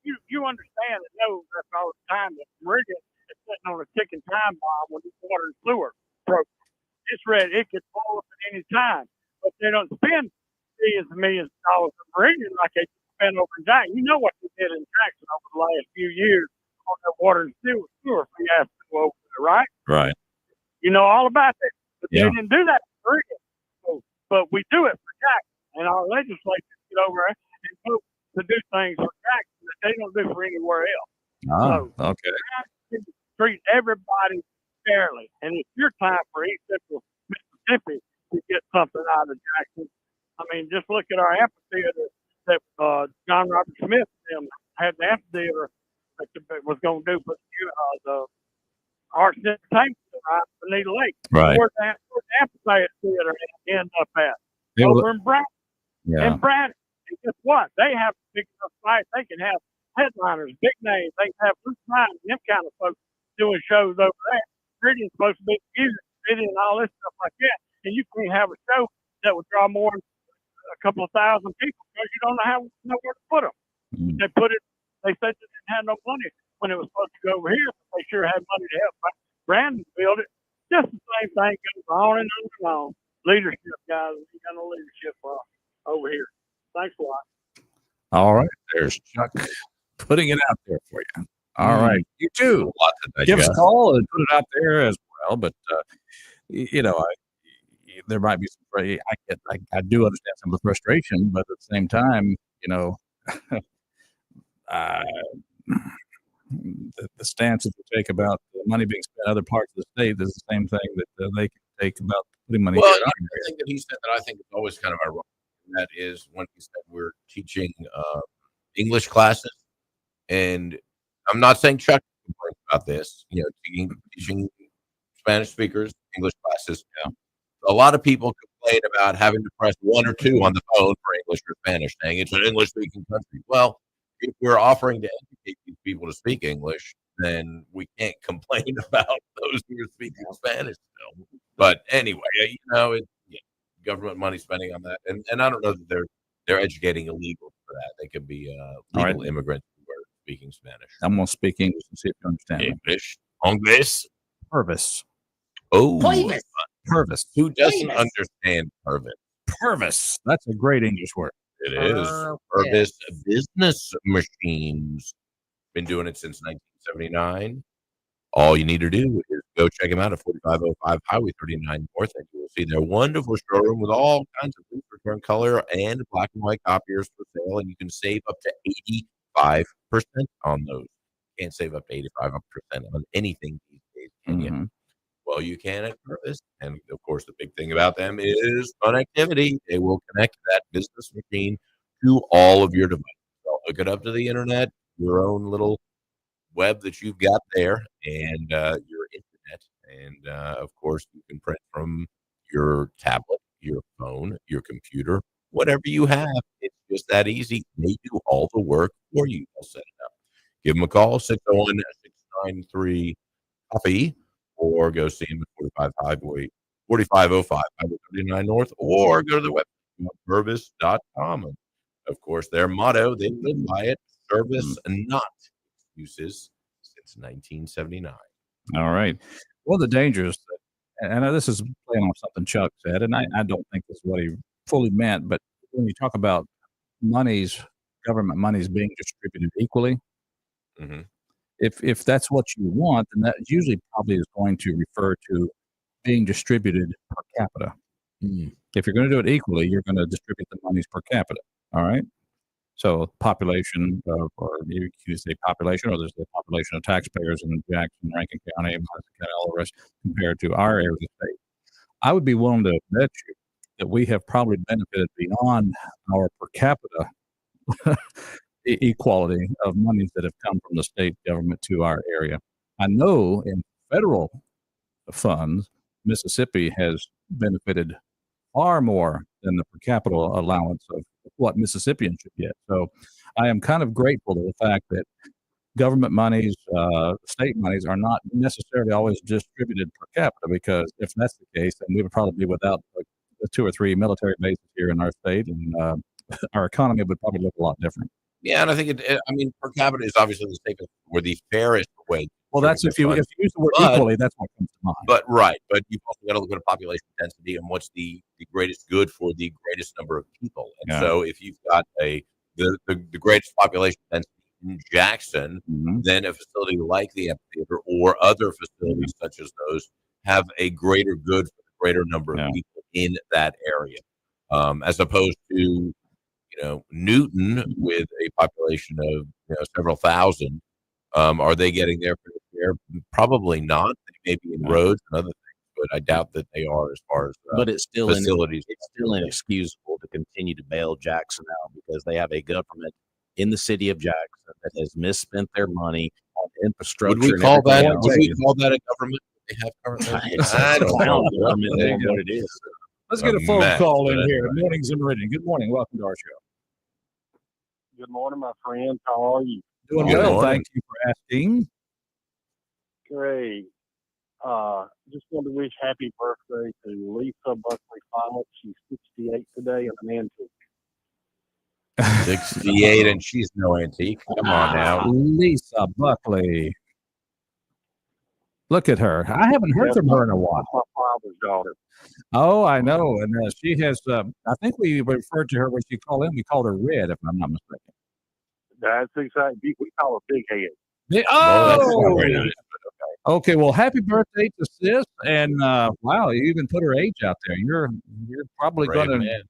You understand and know that all the time that Meridian is sitting on a ticking time bomb with this water and sewer program. It's ready. It could blow up at any time. But they don't spend millions and millions of dollars in Meridian like they spend over in Jackson. You know what they did in Jackson over the last few years on that water and sewer fiasco over there, right? Right. You know all about that. But they didn't do that in Meridian. But we do it for Jackson. And our legislators get over there and vote to do things for Jackson that they don't do for anywhere else. Okay. Treat everybody fairly. And it's your time for East Central Mississippi to get something out of Jackson. I mean, just look at our amphitheater that John Robert Smith had the amphitheater that was going to do for the Arts and Entertainment right Bonita Lake. Right. Where's the amphitheater end up at? Over in Brandon. Yeah. In Brandon. And guess what? They have big enough sites. They can have headliners, big names. They can have Bruce Ryan and them kind of folks doing shows over there. Meridian's supposed to be music city and all this stuff like that. And you can't have a show that would draw more than a couple of thousand people because you don't know where to put them. Mm. They said they didn't have no money when it was supposed to go over here. But they sure had money to help Brandon build it. Just the same thing goes on and on and on. leadership, guys. We got no leadership over here. Thanks a lot. All right. There's Chuck putting it out there for you. All right. You too. Give us a call and put it out there as well. But, there might be some, I do understand some of the frustration, but at the same time, the stance that they take about the money being spent in other parts of the state is the same thing that they can take about putting money. Well, the thing that he said that I think is always kind of ironic, and that is when he said we're teaching English classes, and I'm not saying Chuck complains about this, teaching Spanish speakers English classes. Yeah. A lot of people complain about having to press 1 or 2 on the phone for English or Spanish, saying it's an English-speaking country. Well, if we're offering to educate these people to speak English, then we can't complain about those who are speaking Spanish still. But anyway, government money spending on that, and I don't know that they're educating illegals for that. They could be legal immigrants who are speaking Spanish. I'm going to speak English and see if you understand English. English. Purvis. Oh, Purvis. Who doesn't understand Purvis? Purvis. That's a great English word. It is. Purvis business machines. Been doing it since 1979. All you need to do is go check them out at 4505 Highway 39 North, and you will see their wonderful showroom with all kinds of lease return color and black and white copiers for sale, and you can save up to 85% on those. You can't save up to 85% on anything these days, can you? Well, you can at Purvis. And, of course, the big thing about them is connectivity. They will connect that business machine to all of your devices. So hook it up to the internet, your own little web that you've got there, and your internet. And, of course, you can print from your tablet, your phone, your computer, whatever you have. It's just that easy. They do all the work for you. They'll set it up. Give them a call, 601-693-COFFEE. Or go see him at 4505 Highway 39 North, or go to the website, purvis.com. And of course, their motto, they live by it, service not excuses, since 1979. All right. One of the dangers, and this is playing on something Chuck said, and I don't think this is what he fully meant, but when you talk about government monies being distributed equally, if that's what you want, then that usually probably is going to refer to being distributed per capita. If you're going to do it equally, you're going to distribute the monies per capita. All right. So population, or you can say population, or there's the population of taxpayers in Jackson, Rankin County, Madison County, all the rest, compared to our area of the state. I would be willing to bet you that we have probably benefited beyond our per capita equality of monies that have come from the state government to our area. I know in federal funds, Mississippi has benefited far more than the per capita allowance of what Mississippians should get. So I am kind of grateful to the fact that government monies, state monies are not necessarily always distributed per capita, because if that's the case, then we would probably be without 2 or 3 military bases here in our state, and our economy would probably look a lot different. Yeah, and I think per capita is obviously the safest or the fairest way. Well, that's if you use the word equally, that's what comes to mind. But you've also got to look at population density and what's the greatest good for the greatest number of people. And so if you've got the greatest population density in Jackson, then a facility like the amphitheater or other facilities such as those have a greater good for the greater number of people in that area, as opposed to Newton with a population of several thousand. Are they getting their fair share? Probably not. They may be in roads and other things, but I doubt that they are as far as but it's still facilities. It's still inexcusable to continue to bail Jackson out, because they have a government in the city of Jackson that has misspent their money on infrastructure. Would we call that a government they have currently? I don't know what it is. Let's get a phone call in here. Morning's in Meridian. Good morning. Welcome to our show. Good morning, my friend. How are you? Doing well. Thank you for asking. Great. Just wanted to wish happy birthday to Lisa Buckley Fox. She's 68 today and an antique. 68 and she's no antique. Come on now. Lisa Buckley. Look at her. I haven't heard from her in a while. My Barber's daughter. Oh, I know. And she has, I think we referred to her when she called in. We called her Red, if I'm not mistaken. That's exactly. We call her Big Head. Oh, that's not very Oh, nice. okay. Well, happy birthday to Sis. And wow, you even put her age out there. You're probably Brave going to. man.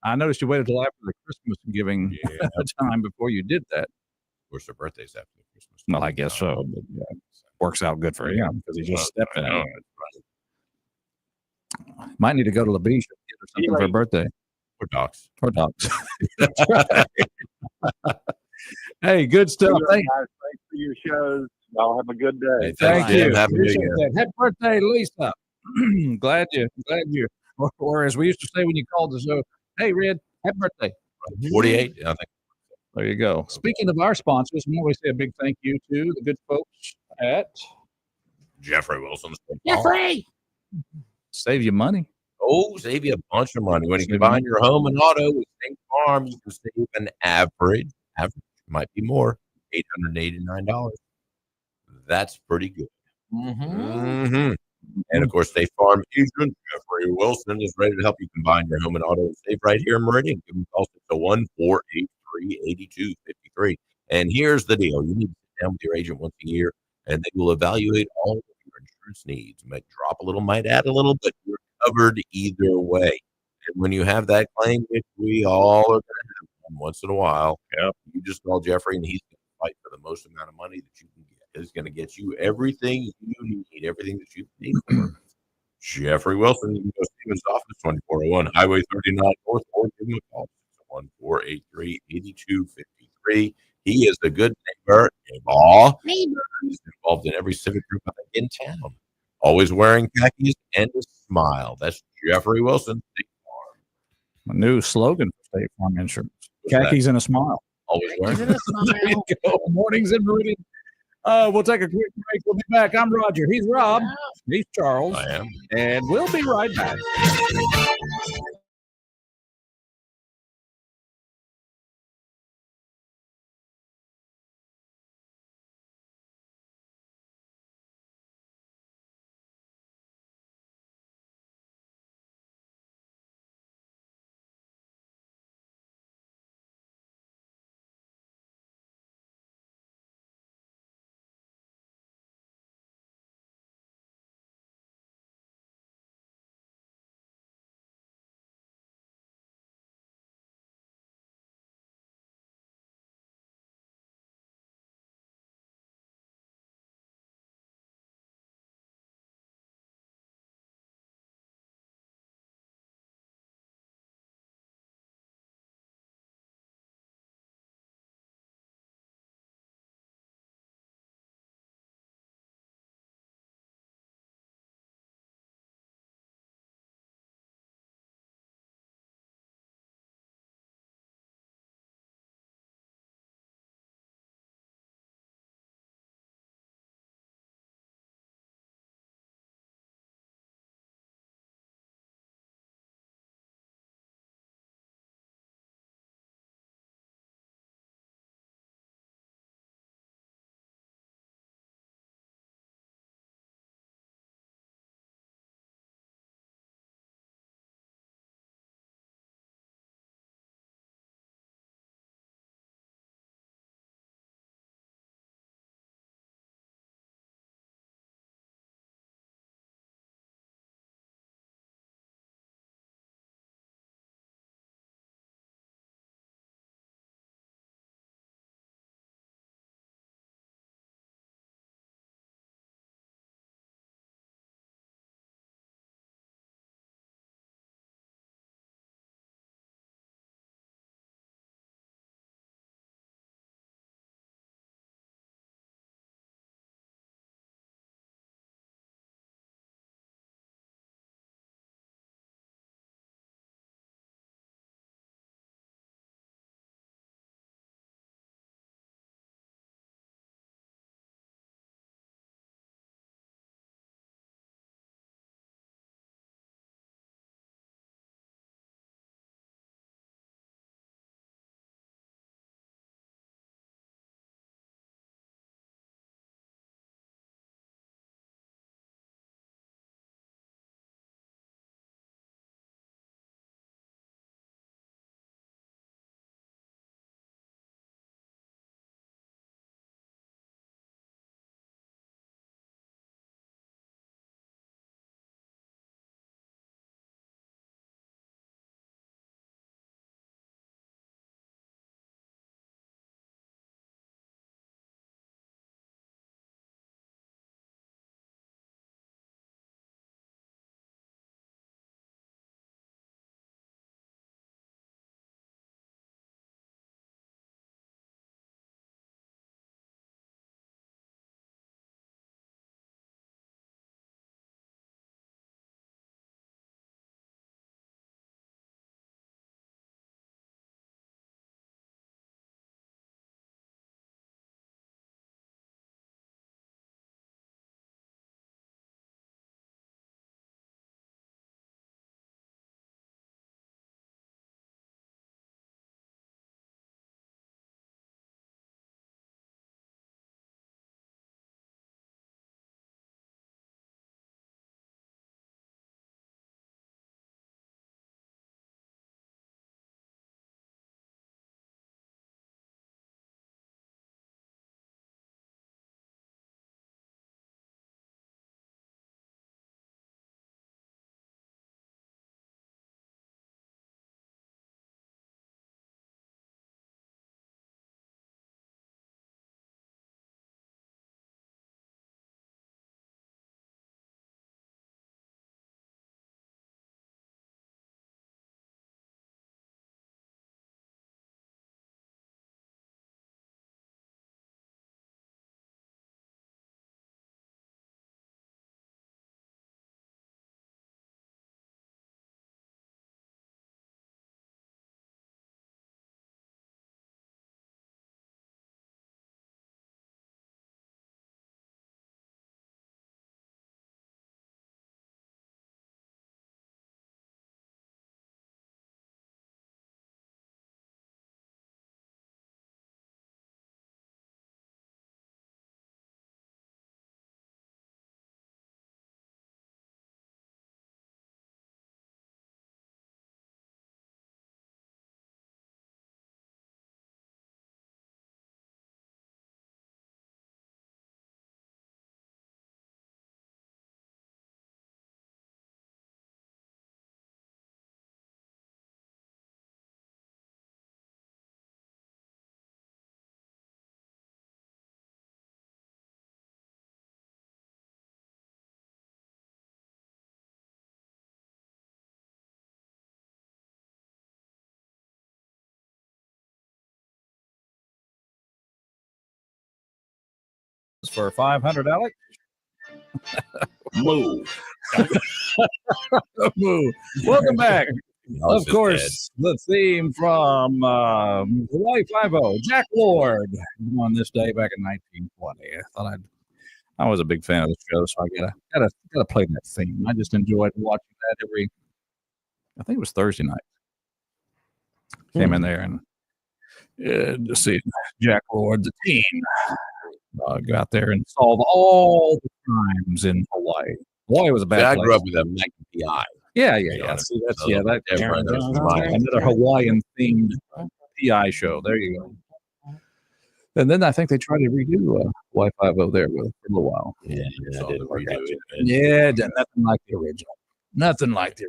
I noticed you waited till after the Christmas giving Yeah. time before you did that. Of course, her birthday's after Christmas. Well, I guess so. But works out good for him because he just stepped in. Oh, Might need to go to La Beach and get her something for her birthday. We're docs. Or dogs. That's right. Hey, good stuff. Guys, thanks for your shows. Y'all have a good day. Hey, Thank thanks, Jim. you. Happy New Appreciate Year. that. Happy birthday, Lisa. glad you. Or as we used to say when you called the show, hey, Red, happy birthday. 48, I think. There you go. Speaking of our sponsors, we always say a big thank you to the good folks at Jeffrey Wilson. Save You Money. Oh, save you a bunch of money. When you Save you combine money. your home and auto with State Farm, you can save an average might be more, $889. That's pretty good. Mm-hmm. And of course, State Farm agent Jeffrey Wilson is ready to help you combine your home and auto and save right here in Meridian. Give him a call 601-483-8253. And here's the deal. You need to sit down with your agent once a year, and they will evaluate all of your insurance needs. Might drop a little, might add a little, but you're covered either way. And when you have that claim, which we all are going to have one once in a while, you just call Jeffrey, and he's going to fight for the most amount of money that you can get. He's going to get you everything you need, everything that you need for. Jeffrey Wilson, you can go see him in his office, 2401 Highway 39 North, or give him a call, 601-483-8253. He is a good neighbor. He's involved in every civic group I think in town. Always wearing khakis and a smile. That's Jeffrey Wilson. A new slogan for State Farm Insurance. What's that? Khakis and a smile. Always wearing There you go. Mornings in Meridian. We'll take a quick break. We'll be back. I'm Roger. He's Rob. He's Charles. I am. And we'll be right back. for 500, Alex. Move. Moo. Welcome back. Alex Of is course, the theme from Hawaii Five-0, Jack Lord, on this day back in 1920. I was a big fan of the show, so I gotta play that theme. I just enjoyed watching that I think it was Thursday night. Came in there and to see Jack Lord, the team, go out there and solve all the crimes in Hawaii. Hawaii was a bad I place. grew up with a Mac PI. Yeah. You know, See, that's so that everyone knows mine. another Hawaiian themed PI show. There you go. And then I think they tried to redo Hawaii Five-0 there for a little while. Yeah, that didn't work out. Yeah, nothing like the original. Nothing like the.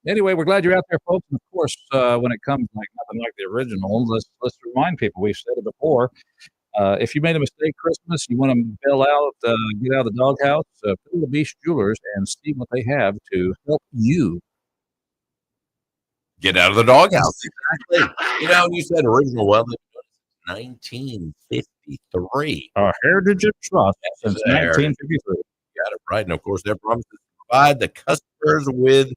Anyway, we're glad you're out there, folks. And of course, when it comes like nothing like the original, let's remind people. We've said it before. If you made a mistake Christmas, you want to bail out, get out of the doghouse, go to the Beach Jewelers and see what they have to help you get out of the doghouse. Exactly. You know, you said original. Well, 1953. Our Heritage of Trust since 1953. Got it right. And of course, their promise is to provide the customers with a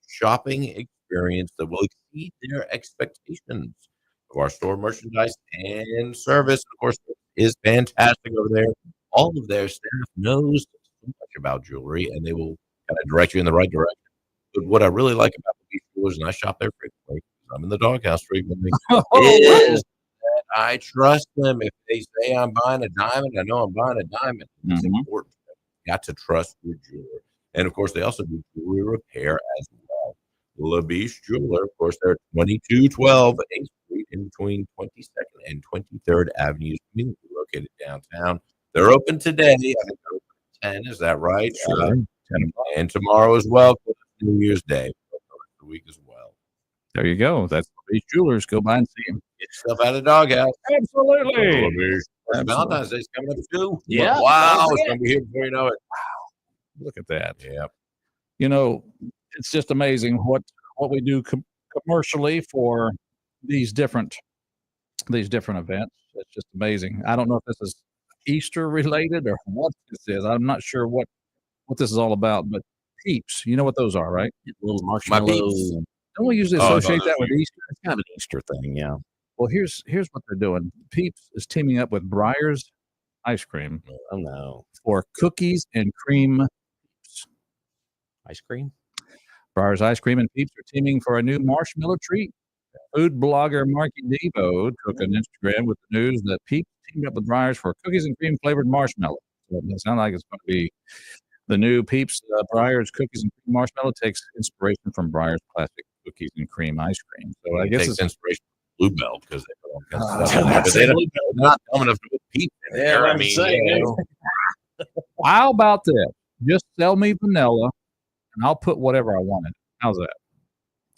shopping experience that will exceed their expectations of our store merchandise and service. Of course, it is fantastic over there. All of their staff knows so much about jewelry, and they will kind of direct you in the right direction. But what I really like about the Beach Jewelers, and I shop there frequently, I'm in the doghouse frequently, is that I trust them. If they say I'm buying a diamond, I know I'm buying a diamond. It's important. You got to trust your jeweler. And of course, they also do jewelry repair as well. La Biche Jeweler, of course, they're at 2212 8th Street in between 22nd and 23rd Avenues, community located downtown. They're open today. I think they're open at 10. Is that right? Sure. And tomorrow as well, for New Year's Day, the week as well. There you go. That's the Beach Jewelers. Go by and see them. Get yourself out of the doghouse. Absolutely. Valentine's Day's coming up too. Yeah. Wow. It's going to be here before you know it. Look at that. Yeah. You know, it's just amazing what we do commercially for these different events. It's just amazing. I don't know if this is Easter related or what this is. I'm not sure what this is all about, but Peeps, you know what those are, right? Little marshmallows. Don't we usually Oh, associate that with Easter? It's kind of an Easter thing, yeah. Well, here's what they're doing. Peeps is teaming up with Breyers ice cream Oh no, for cookies and cream. ice cream. Breyers ice cream and Peeps are teaming for a new marshmallow treat. Food blogger Marky Devo took an Instagram with the news that Peeps teamed up with Breyers for cookies and cream flavored marshmallow. So it sounds like it's going to be the new Peeps Breyers cookies and cream marshmallow takes inspiration from Breyers classic cookies and cream ice cream. So I guess Takes it's inspiration from Bluebell because they put all kinds of stuff in there, but they're not dumb enough to put Peeps in there. I mean, you know. How about this? Just sell me vanilla, and I'll put whatever I wanted. How's that?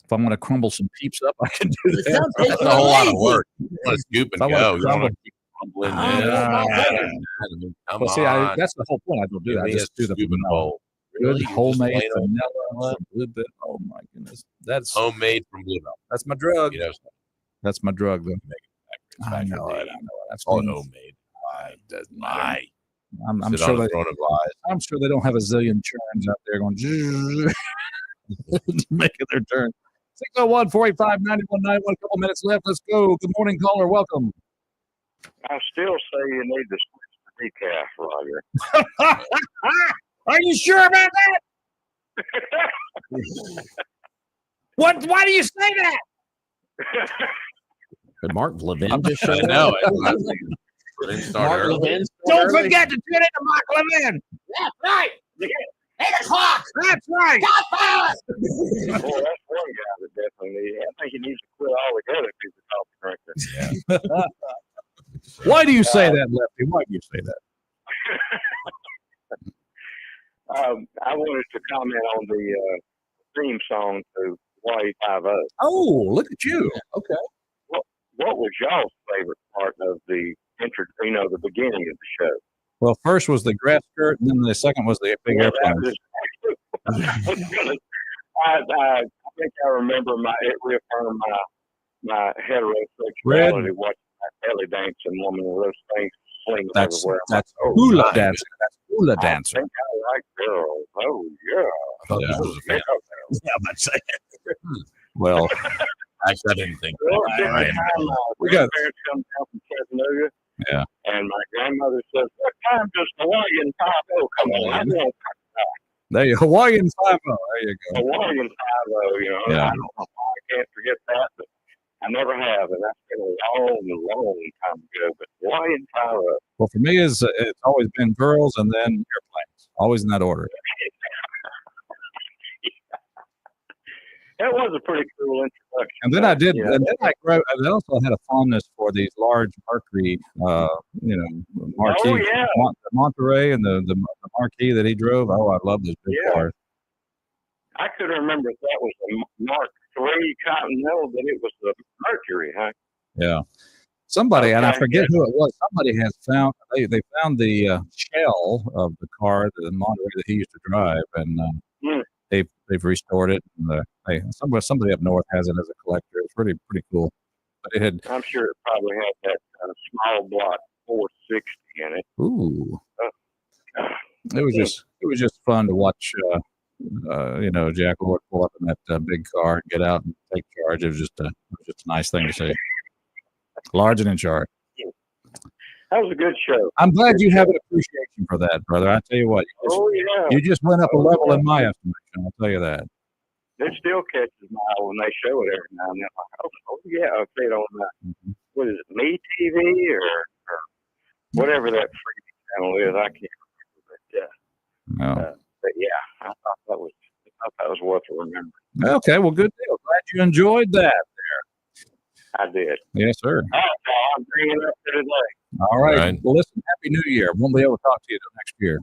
If I want to crumble some Peeps up, I can do that. That's a whole lot of work. You want to scoop and If I go. wanna You crumble- want to keep crumbling. Oh, Come Well, see, on. that's the whole point. I don't do Give that. I me a just do the scoop and vanilla. bowl. Good Really? You just homemade plain old vanilla. Some good bit. Oh my goodness, that's homemade from Bluebell. that's my drug. You know, That's my drug, though. I factory know it. made. That's All means- homemade. Lie. doesn't matter. Lie. I'm Sit sure on a they. throne of lies. I'm sure they don't have a zillion churns out there going making their turn. 601-485-9191. A couple minutes left. Let's go. Good morning, caller. Welcome. I still say you need to switch the decaf, Roger. Are you sure about that? What? Why do you say that? Did Mark Levin just show I up? know it. Didn't start Mark early. Levin. Don't forget to tune into Mark Levin. That's right. 8 o'clock. That's right. Boy, that's one guy that definitely I think he needs to quit altogether if he's a coffee drinker. Why do you say that, Lefty? Why do you say that? I wanted to comment on the theme song to Hawaii Five-0. Oh, look at you. Okay. What was y'all's favorite part of the the beginning of the show? Well, first was the grass skirt, and then the second was the big Well, airplane. that was- I think I remember it reaffirmed my heterosexuality watching that belly dancing woman with those things flinging That's everywhere. hula nice. dancing. That's hula I dancing. think I like girls. Oh, yeah. I thought this was a family. Yeah, I'm about to say. Well, Actually, I didn't think. Well, that. every time my We got- grandparents come down from Chattanooga, Yeah. and my grandmother says, "What time does Hawaiian Taco come on?" I know there you Hawaiian 5-0. There you go. Hawaiian Taco, you know. Yeah. I don't know why I can't forget that, but I never have, and that's been a long time ago. But Hawaiian Taco. Well, for me, it's always been girls and then airplanes. Always in that order. That was a pretty cool introduction. And then I did, Yeah. and then I also had a fondness for these large Mercury, Marquis, Oh, yeah. Monterey, and the Marquis that he drove. Oh, I love those big Yeah. cars. I could remember if that was a Mark III Continental, that it was the Mercury, huh? Yeah. Somebody, and I Okay, forget yeah. who it was. Somebody has found they found the shell of the car, the Monterey that he used to drive, and Hmm. they've restored it. And somebody up north has it as a collector. It's pretty cool. But it had I'm sure it probably had that small block 460 in it. ooh. Uh, It was just fun to watch. Jack Lord pull up in that big car and get out and take charge. It was just a nice thing to see. Large and in charge. That was a good show. I'm glad you have an appreciation for that, brother. I tell you what, Oh, yeah. you just went up a level in my estimation. I'll tell you that. It still catches my eye when they show it every now and then. Like, oh yeah, I'll say it on that. What is it, Me TV or whatever that free channel is? I can't remember. No. But yeah, I thought that was worth remembering. Okay, well, good deal. Glad you enjoyed that. I did. Yes, sir. All right, I'm bringing it up for today. All right. Right. Well, listen, Happy New Year. Won't be able to talk to you till next year.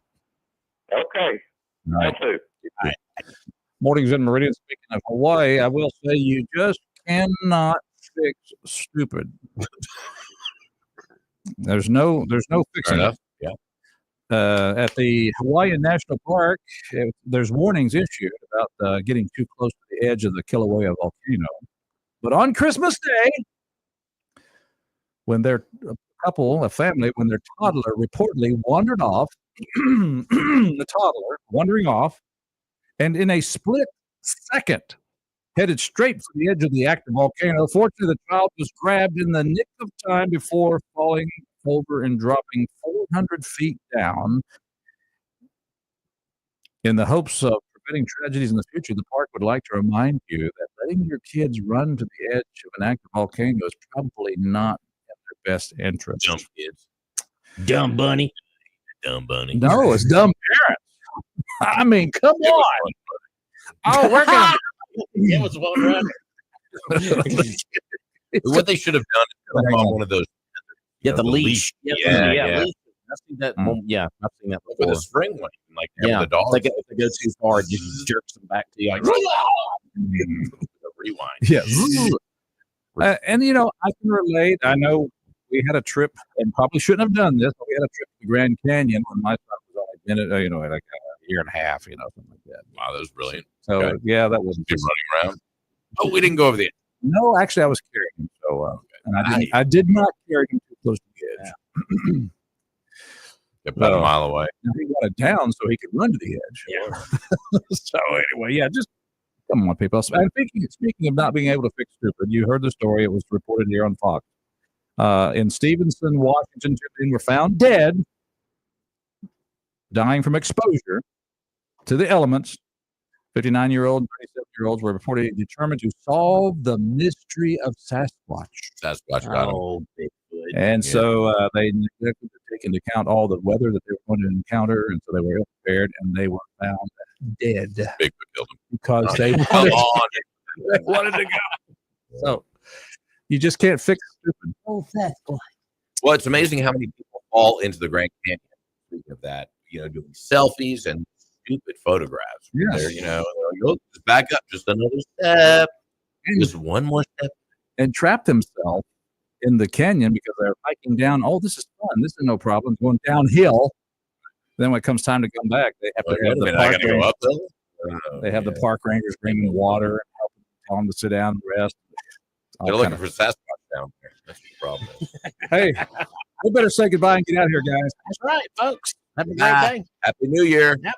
Okay. All right. That too. Mornings in Meridian. Speaking of Hawaii, I will say you just cannot fix stupid. There's no Fair fixing it. enough. Yeah. At the Hawaiian National Park, there's warnings issued about getting too close to the edge of the Kilauea volcano. But on Christmas Day, when their family, when their toddler reportedly wandered off, the toddler wandering off, and in a split second, headed straight for the edge of the active volcano. Fortunately, the child was grabbed in the nick of time before falling over and dropping 400 feet down. In the hopes of preventing tragedies in the future, the park would like to remind you that letting your kids run to the edge of an active volcano is probably not in their best interest. Dumb kids. Dumb bunny. Dumb bunny. No, it's dumb parents. I mean, come It was on. fun. Oh, we're gonna. It was one run. What they should have done is put them on one of those. Yeah, the the leash. leash. Yeah, Yeah. leash. I've seen that. Mm. Well, yeah, I've seen that With before. a string one, like Yeah, the dog. if they go too far, it just jerks them back to you. Like, Rewind. Yes. And I can relate. I know we had a trip, and probably shouldn't have done this, but we had a trip to the Grand Canyon when my son was only been, like a year and a half, something like that. Wow, that was brilliant. So Okay. yeah, that wasn't Keep running around. Oh, we didn't go over the edge. No, actually, I was carrying him. So, and I did not carry him too close to the edge. Kept about a Oh. mile away. Now, he wanted down so he could run to the edge. Yeah. So anyway, yeah, just come on, people. And speaking of not being able to fix stupid, you heard the story. It was reported here on Fox. In Stevenson, Washington, 2 men were found dead, dying from exposure to the elements. 59-year-old and 37-year-olds were reportedly determined to solve the mystery of Sasquatch. Sasquatch got him. oh, Bigfoot. And Yeah. so they neglected to take into account all the weather that they were going to encounter, and so they were ill prepared, and they were found dead Bigfoot killed him. because they Come wanted, on. they wanted to go. So you just can't fix stupid. Oh, Sasquatch. Well, it's amazing how many people fall into the Grand Canyon. Speaking of that, doing selfies and stupid photographs. Yes. They're, look, just back up just another step, And, just one more step. and trapped themselves in the canyon because they're hiking down. Oh, this is fun. This is no problem. Going downhill. Then when it comes time to come back, they have to have the I park got to go rangers. up though. They have the park rangers bring them water and help them, tell them to sit down and rest. All They're kind looking for Sasquatch down there. That's the problem. Hey, We better say goodbye and get out of here, guys. That's right, folks. Have a great Bye. day. Happy New Year. Yep.